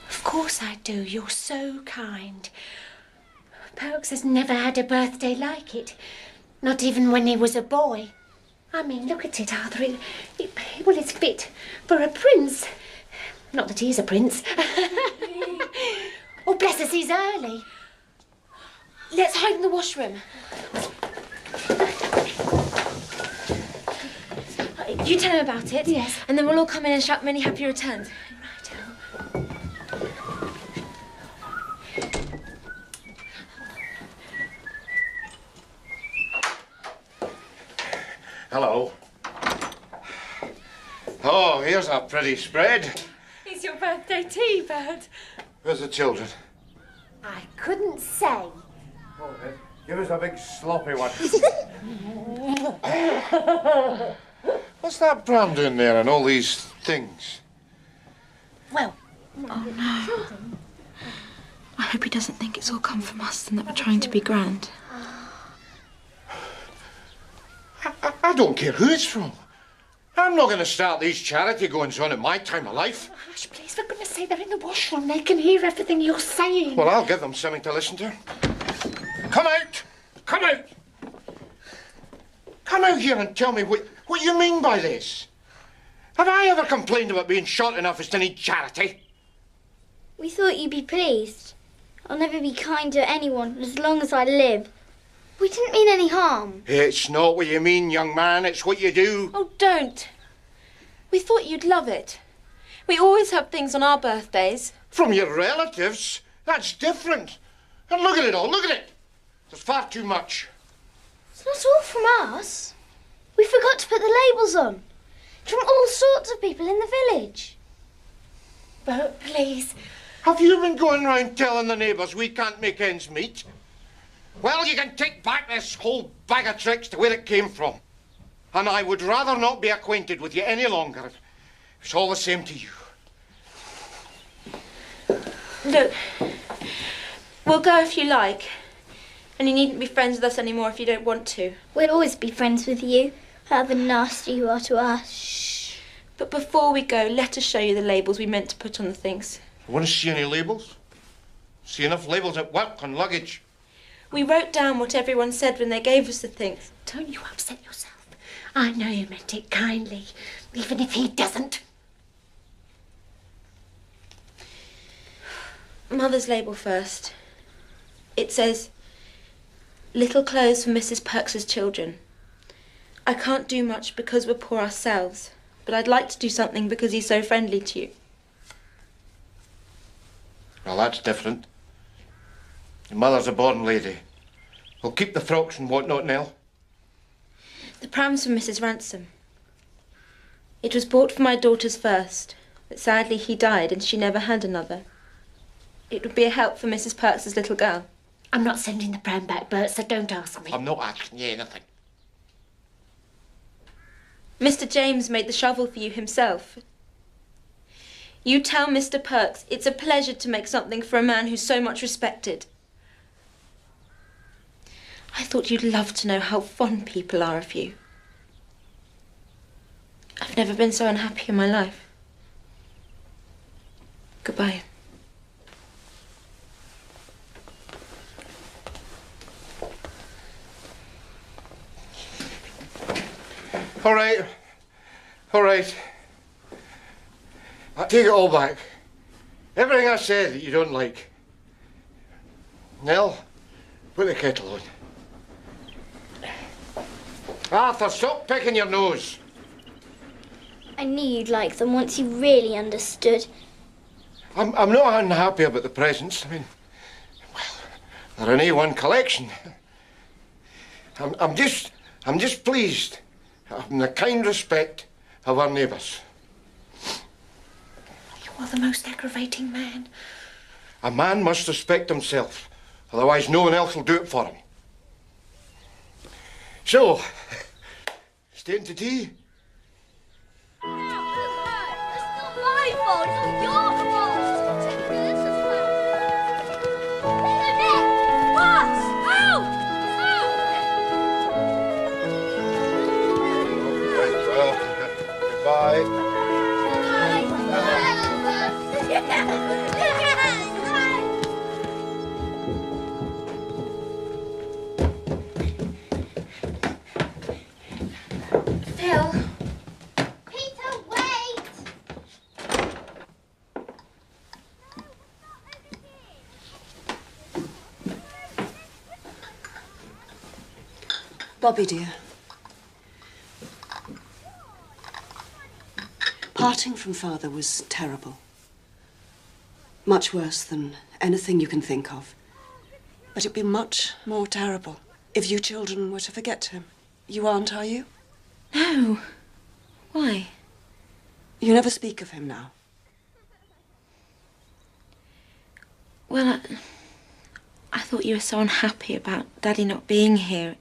Of course I do. You're so kind. Pokes has never had a birthday like it. Not even when he was a boy. I mean, look at it, Arthur. Well, it's fit for a prince. Not that he's a prince. Oh, bless us, he's early. Let's hide in the washroom. You tell him about it. Yes. And then we'll all come in and shout many happy returns. Hello. Oh, here's a pretty spread. It's your birthday tea, Bert. Where's the children? I couldn't say. Oh, give us a big sloppy one. What's that Bram doing there and all these things? Well, oh no. I hope he doesn't think it's all come from us and that we're trying to be grand. I don't care who it's from. I'm not going to start these charity goings on at my time of life. Hush, please, for goodness sake, they're in the washroom. They can hear everything you're saying. Well, I'll give them something to listen to. Come out! Come out! Come out here and tell me what you mean by this. Have I ever complained about being short enough as to need charity? We thought you'd be pleased. I'll never be kind to anyone as long as I live. We didn't mean any harm. It's not what you mean, young man. It's what you do. Oh, don't. We thought you'd love it. We always have things on our birthdays. From your relatives? That's different. And look at it all. Look at it. There's far too much. It's not all from us. We forgot to put the labels on. It's from all sorts of people in the village. But please. Have you been going round telling the neighbours we can't make ends meet? Well, you can take back this whole bag of tricks to where it came from. And I would rather not be acquainted with you any longer if it's all the same to you. Look, we'll go if you like. And you needn't be friends with us anymore if you don't want to. We'll always be friends with you, however nasty you are to us. Shh. But before we go, let us show you the labels we meant to put on the things. I want to see any labels. See enough labels at work on luggage. We wrote down what everyone said when they gave us the things. Don't you upset yourself. I know you meant it kindly, even if he doesn't. Mother's label first. It says, little clothes for Mrs. Perks's children. I can't do much because we're poor ourselves, but I'd like to do something because he's so friendly to you. Well, that's different. Your mother's a born lady. We'll keep the frocks and whatnot, Nell. The pram's for Mrs. Ransom. It was bought for my daughters first, but sadly he died and she never had another. It would be a help for Mrs. Perks's little girl. I'm not sending the pram back, Bert, so don't ask me. I'm not asking you anything. Mr. James made the shovel for you himself. You tell Mr. Perks it's a pleasure to make something for a man who's so much respected. I thought you'd love to know how fond people are of you. I've never been so unhappy in my life. Goodbye. All right. All right. I take it all back. Everything I said that you don't like. Nell, put the kettle on. Arthur, stop picking your nose. I knew you'd like them once you really understood. I'm not unhappy about the presents. I mean, well, they're an A1 collection. I'm just pleased in the kind respect of our neighbours. You are the most aggravating man. A man must respect himself, otherwise no one else will do it for him. So, staying to tea? It's not my fault, it's not your fault. Bye. Phil. Peter, wait! Bobby, dear. Parting from Father was terrible. Much worse than anything you can think of. But it'd be much more terrible if you children were to forget him. You aren't, are you? No. Why? You never speak of him now. Well, I thought you were so unhappy about Daddy not being here.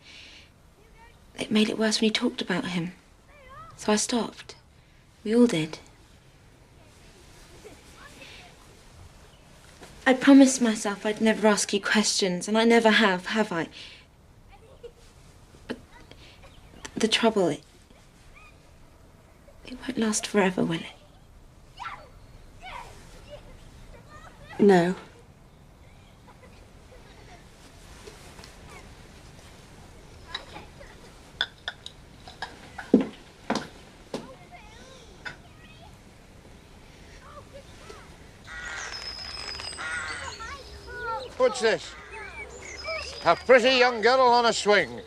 It made it worse when you talked about him. So I stopped. We all did. I promised myself I'd never ask you questions, and I never have I? But the trouble, it won't last forever, will it? No. What's this? A pretty young girl on a swing.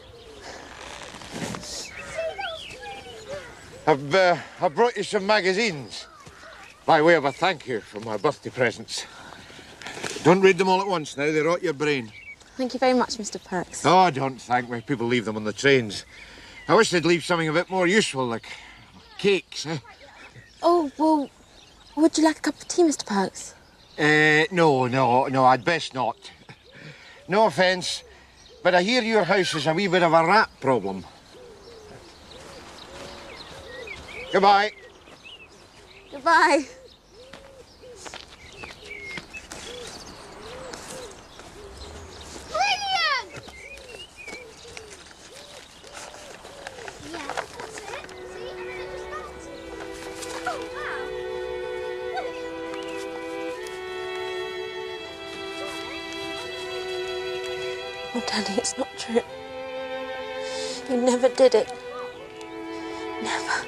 I've brought you some magazines by way of a thank you for my birthday presents. Don't read them all at once now, they rot your brain. Thank you very much, Mr. Perks. Oh, don't thank me. People leave them on the trains. I wish they'd leave something a bit more useful, like cakes, eh? Oh, well, would you like a cup of tea, Mr. Perks? No, I'd best not. No offence, but I hear your house is a wee bit of a rat problem. Goodbye. Goodbye. Brilliant! Yeah, that's it. See, and then it just starts. Oh, wow. Oh, Daddy, it's not true. You never did it. Never.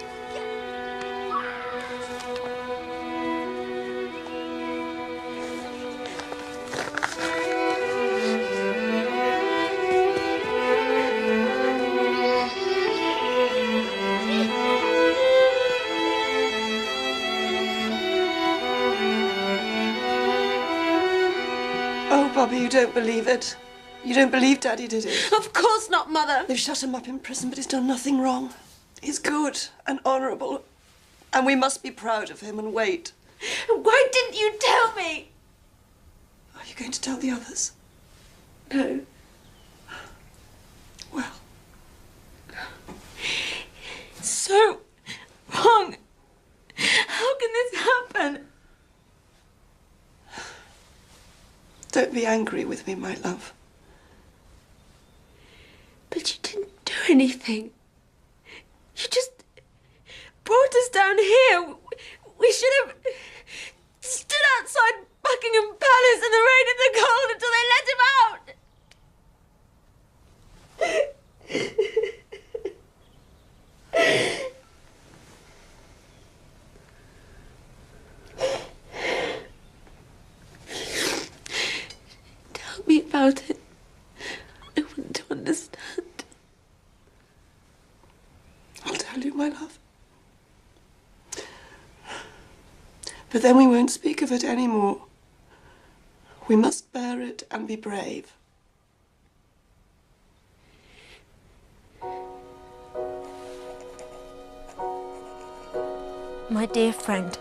Oh, Bobby, you don't believe it. You don't believe Daddy did it. Of course not, Mother. They've shut him up in prison, but he's done nothing wrong. He's good and honourable, and we must be proud of him and wait. Why didn't you tell me? Are you going to tell the others? No. Well. It's so wrong. How can this happen? Don't be angry with me, my love. But you didn't do anything. You just brought us down here. We should have stood outside Buckingham Palace in the rain and the cold until they let him out. Tell me about it. I want to understand. I'll tell you, my love. But then we won't speak of it anymore. We must bear it and be brave. My dear friend,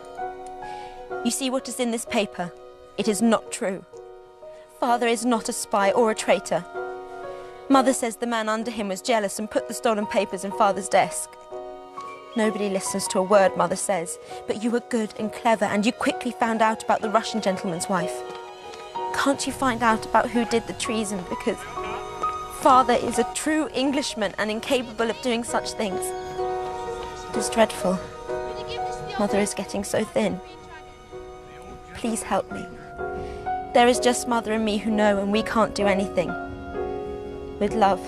you see what is in this paper? It is not true. Father is not a spy or a traitor. Mother says the man under him was jealous and put the stolen papers in Father's desk. Nobody listens to a word Mother says, but you were good and clever and you quickly found out about the Russian gentleman's wife. Can't you find out about who did the treason? Because Father is a true Englishman and incapable of doing such things. It is dreadful. Mother is getting so thin. Please help me. There is just Mother and me who know, and we can't do anything. With love,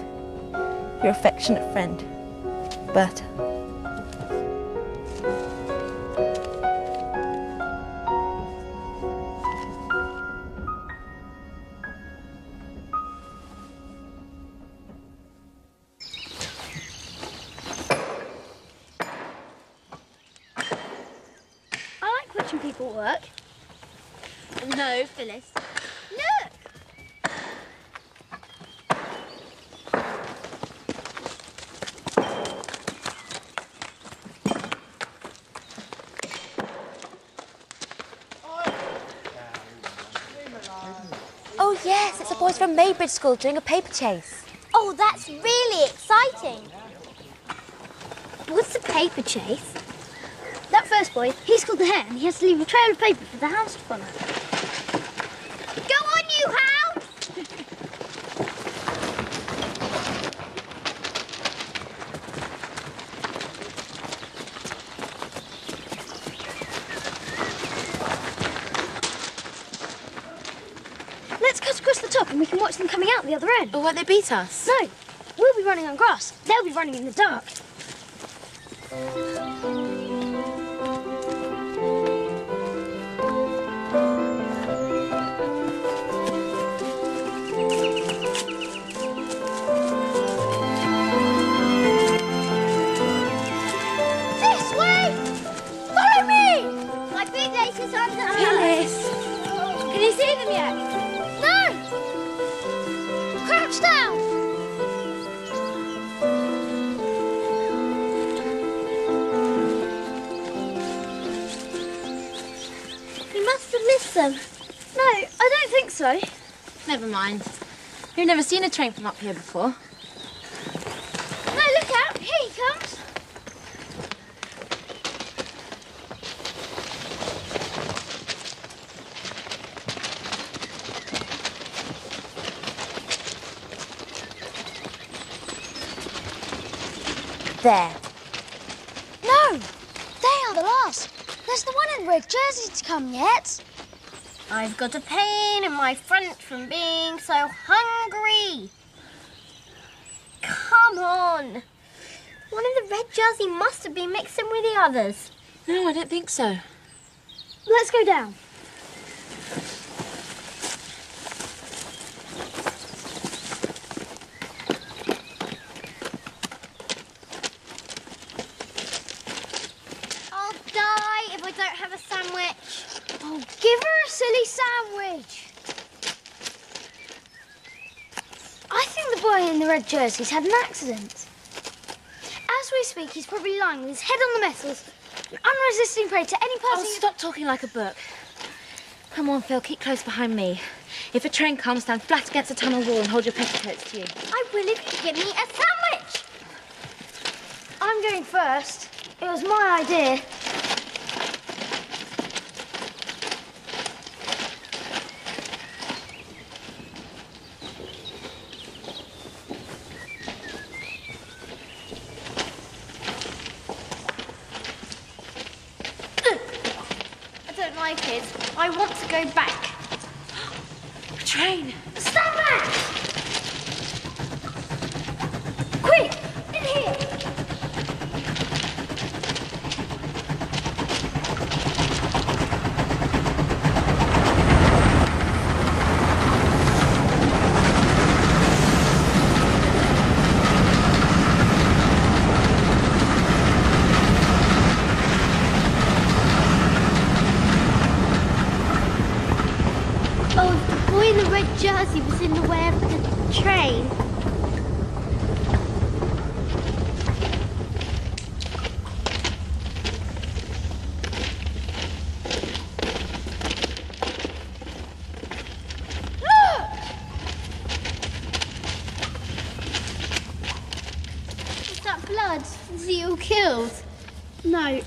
your affectionate friend, Berta. I like watching people work. No, Phyllis. Look! Oh yes, it's the boys from Maybridge School doing a paper chase. Oh, that's really exciting. What's a paper chase? That first boy, he's called the hare and he has to leave a trail of paper for the hounds to follow. Go on, you hounds! Let's cut across the top and we can watch them coming out the other end. Or won't they beat us? No, we'll be running on grass. They'll be running in the dark. This way! Follow me! My big laces under. Phyllis! Can you see them yet? No! them? No, I don't think so. Never mind. You've never seen a train from up here before. No, look out! Here he comes. There. No, they are the last. There's the one in red jersey to come yet. I've got a pain in my front from being so hungry. Come on. One of the red jersey must have been mixing with the others. No, I don't think so. Let's go down. I'll die if I don't have a sandwich. Oh, give her a silly sandwich. I think the boy in the red jersey's had an accident. As we speak, he's probably lying with his head on the metals, an unresisting prey to any person. Oh, stop talking like a book. Come on, Phil, keep close behind me. If a train comes, stand flat against the tunnel wall and hold your petticoats to you. I will if you give me a sandwich. I'm going first. It was my idea. I don't like it. I want to go back. A train! Stand back! Quick! In here! Oh, the boy in the red jersey was in the way of the train. Look! Is that blood? Is he all killed? No,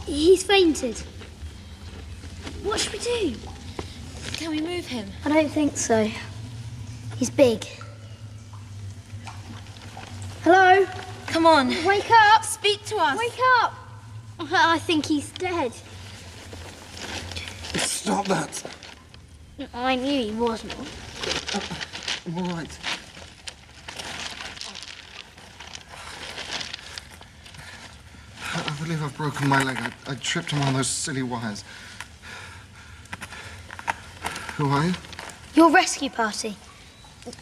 he's fainted. What should we do? Can we move him? I don't think so. He's big. Hello? Come on. Wake up! Speak to us. Wake up! I think he's dead. Stop that. I knew he wasn't. I'm all right. I believe I've broken my leg. I tripped on one of those silly wires. Who are you? Your rescue party.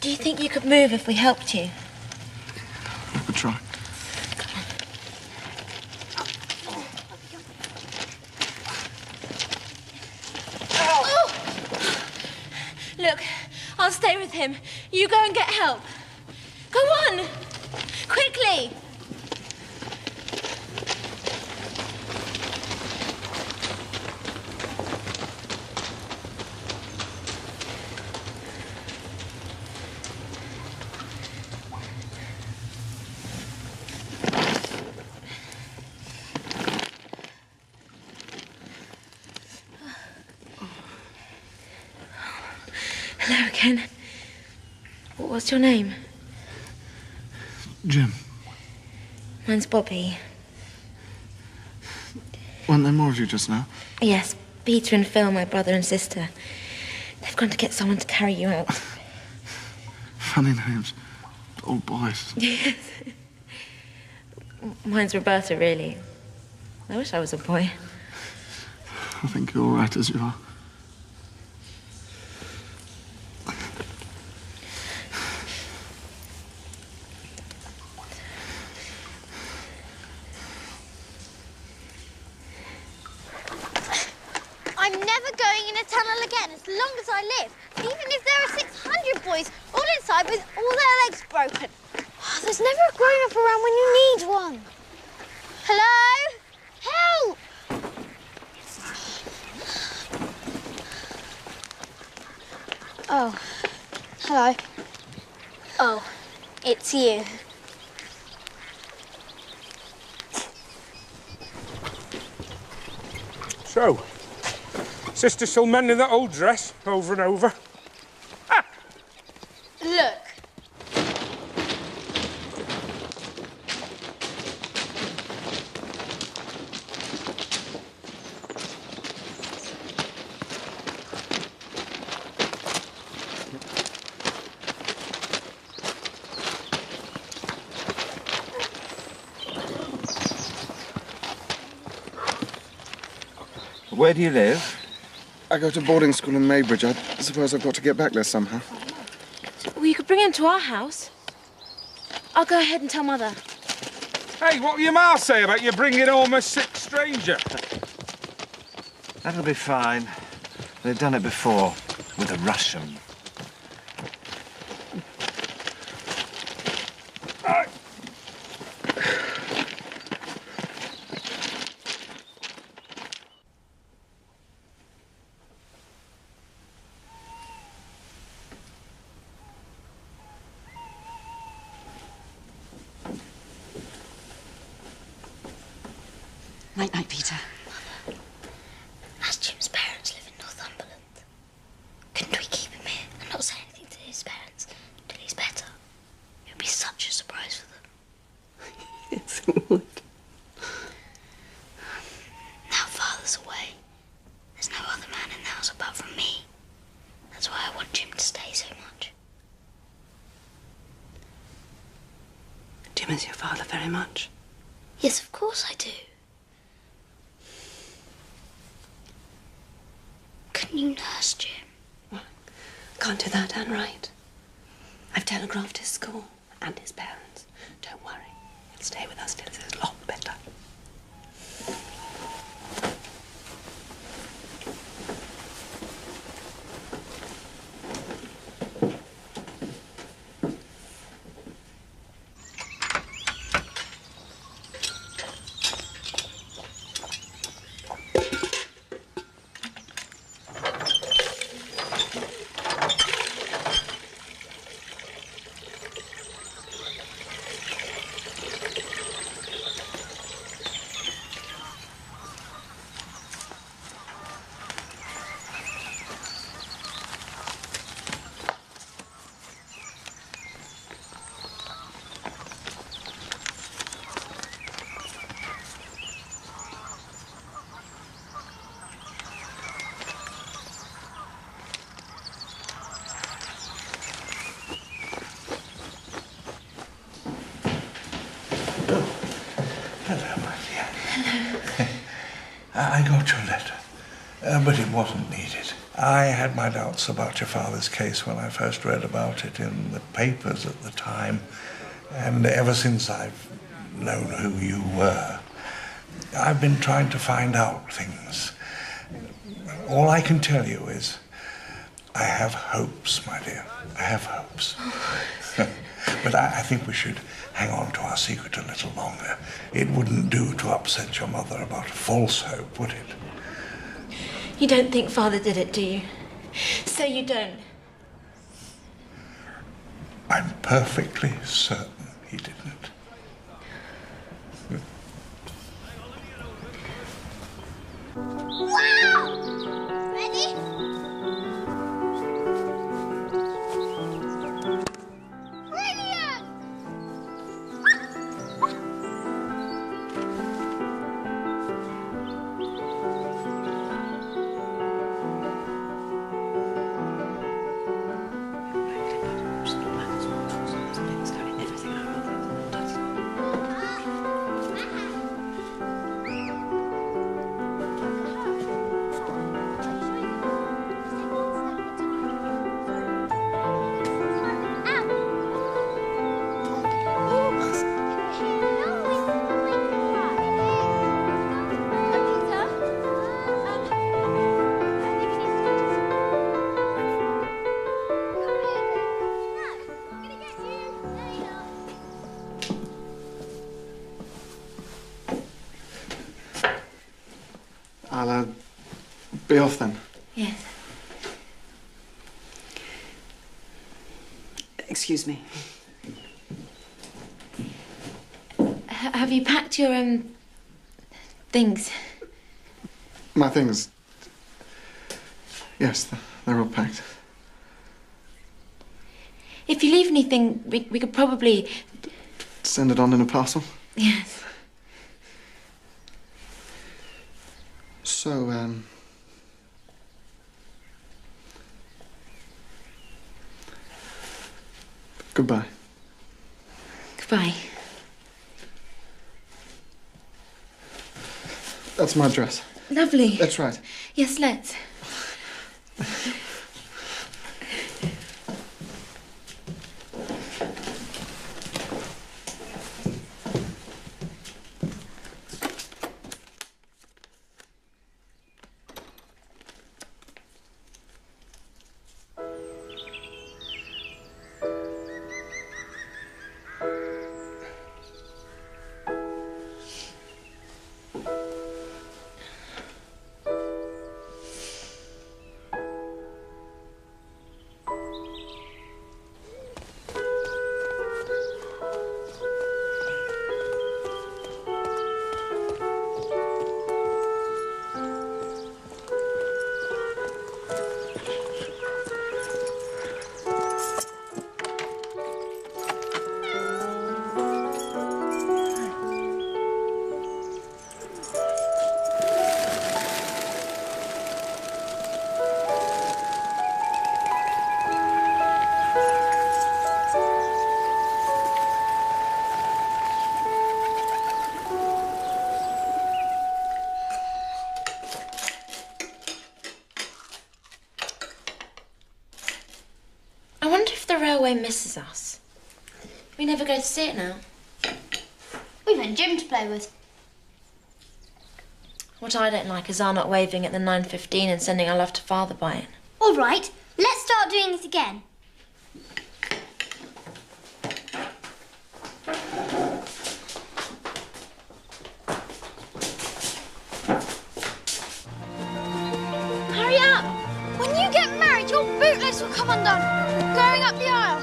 Do you think you could move if we helped you? I could try. Look, I'll stay with him. You go and get help. Go on! Quickly! Hello again. What's your name? Jim, Mine's Bobby. weren't there more of you just now? Yes, Peter and Phil, my brother and sister. They've gone to get someone to carry you out. Funny names. Old boys. Yes. Mine's Roberta, really. I wish I was a boy. I think you're all right as you are. I'm never going in a tunnel again as long as I live. Even if there are 600 boys all inside with all their legs broken. There's never a grown-up around when you need one. Hello? Help! Oh, hello. Oh, it's you. So, Sister still mending that old dress over and over? Look. Where do you live? I go to boarding school in Maybridge. I suppose I've got to get back there somehow. Well, you could bring him to our house. I'll go ahead and tell Mother. Hey, what will your ma say about you bringing home a sick stranger? That'll be fine. They've done it before, with a Russian. Night-night, Peter. As Jim's parents live in Northumberland, couldn't we keep him here and not say anything to his parents until he's better? It would be such a surprise for them. Yes, it would. Now Father's away. There's no other man in the house apart from me. That's why I want Jim to stay so much. Do you miss your father very much? Yes, of course I do. Couldn't you nurse Jim? Can't do that, Anne, right? I've telegraphed his school and his parents. Don't worry. He'll stay with us till he's a lot better. Hello, my dear. Hello. I got your letter, but it wasn't needed. I had my doubts about your father's case when I first read about it in the papers at the time, and ever since I've known who you were, I've been trying to find out things. All I can tell you is I have hopes, my dear. I have hopes. But I think we should hang on to our secret a little longer. It wouldn't do to upset your mother about a false hope, would it? You don't think Father did it, do you? So you don't? I'm perfectly certain he didn't. Wow! Ready? Brilliant! I'll be off then. Yes. Excuse me. Have you packed your, things? My things. Yes, they're all packed. If you leave anything, we could probably... Send it on in a parcel? Yes. So, goodbye. Goodbye. That's my dress. Lovely. That's right. Yes, let's. I wonder if the railway misses us. We never go to see it now. We've got Jim to play with. What I don't like is our not waving at the 9:15 and sending our love to Father by it. All right, let's start doing it again. Hurry up! When you get married, your bootlace will come undone, going up the aisle,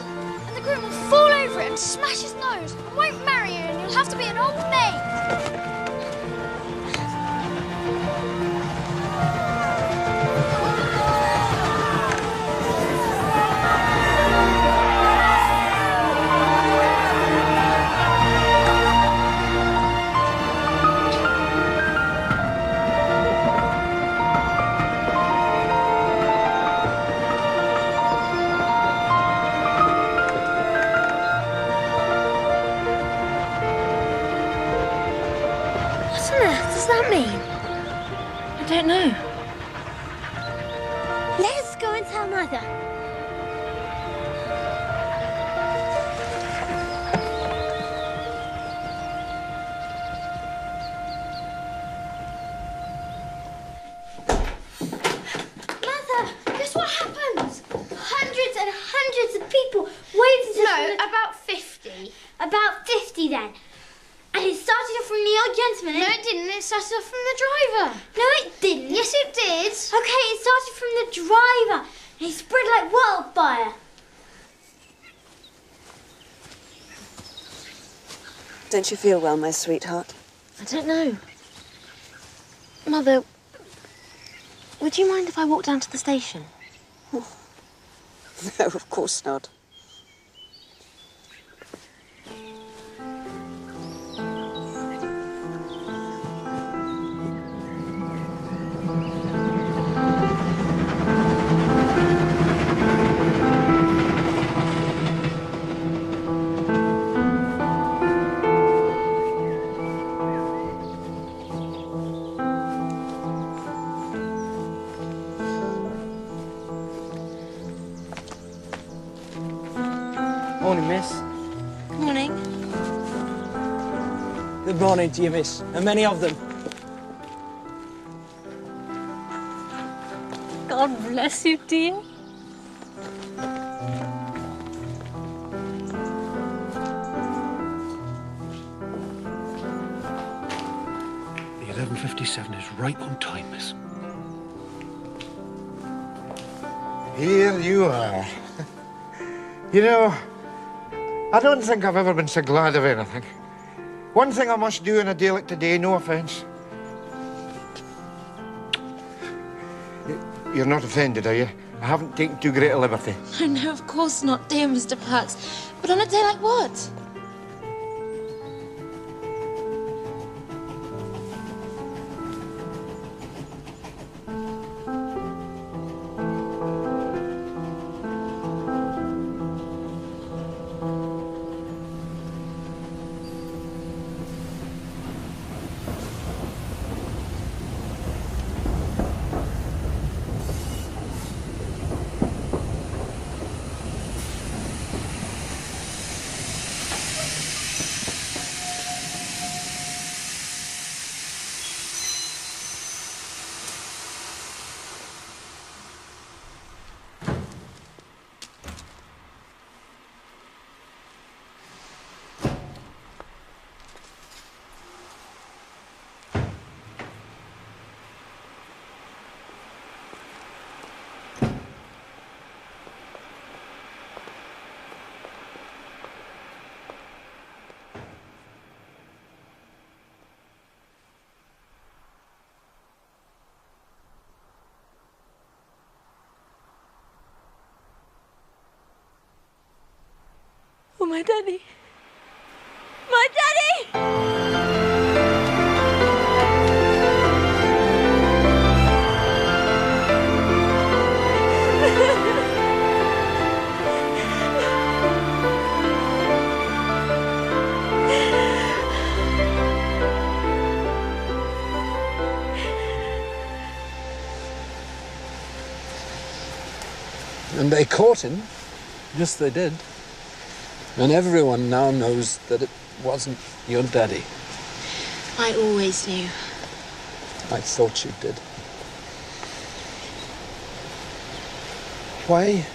and the groom will fall over it and smash his nose and won't marry you, and you'll have to be an old maid. What does that mean? I don't know. Let's go and tell Mother. Mother, guess what happens? Hundreds and hundreds of people waved to us. No, about 50. About 50 then. And it started off from the old gentleman. No, it didn't. It started off from the driver. No, it didn't. Yes, it did. Okay, it started from the driver. And it spread like wildfire. Don't you feel well, my sweetheart? I don't know. Mother, would you mind if I walked down to the station? No, of course not. Morning, miss. Good morning. Good morning to you, miss, and many of them. God bless you, dear. The 11:57 is right on time, miss. Here you are. You know, I don't think I've ever been so glad of anything. One thing I must do on a day like today, no offence. You're not offended, are you? I haven't taken too great a liberty. Oh, no, of course not, dear Mr. Perks. But on a day like what? Oh, my daddy. My daddy! And they caught him. Yes, they did. And everyone now knows that it wasn't your daddy. I always knew. I thought you did. Why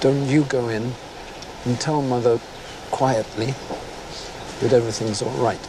don't you go in and tell Mother quietly that everything's all right?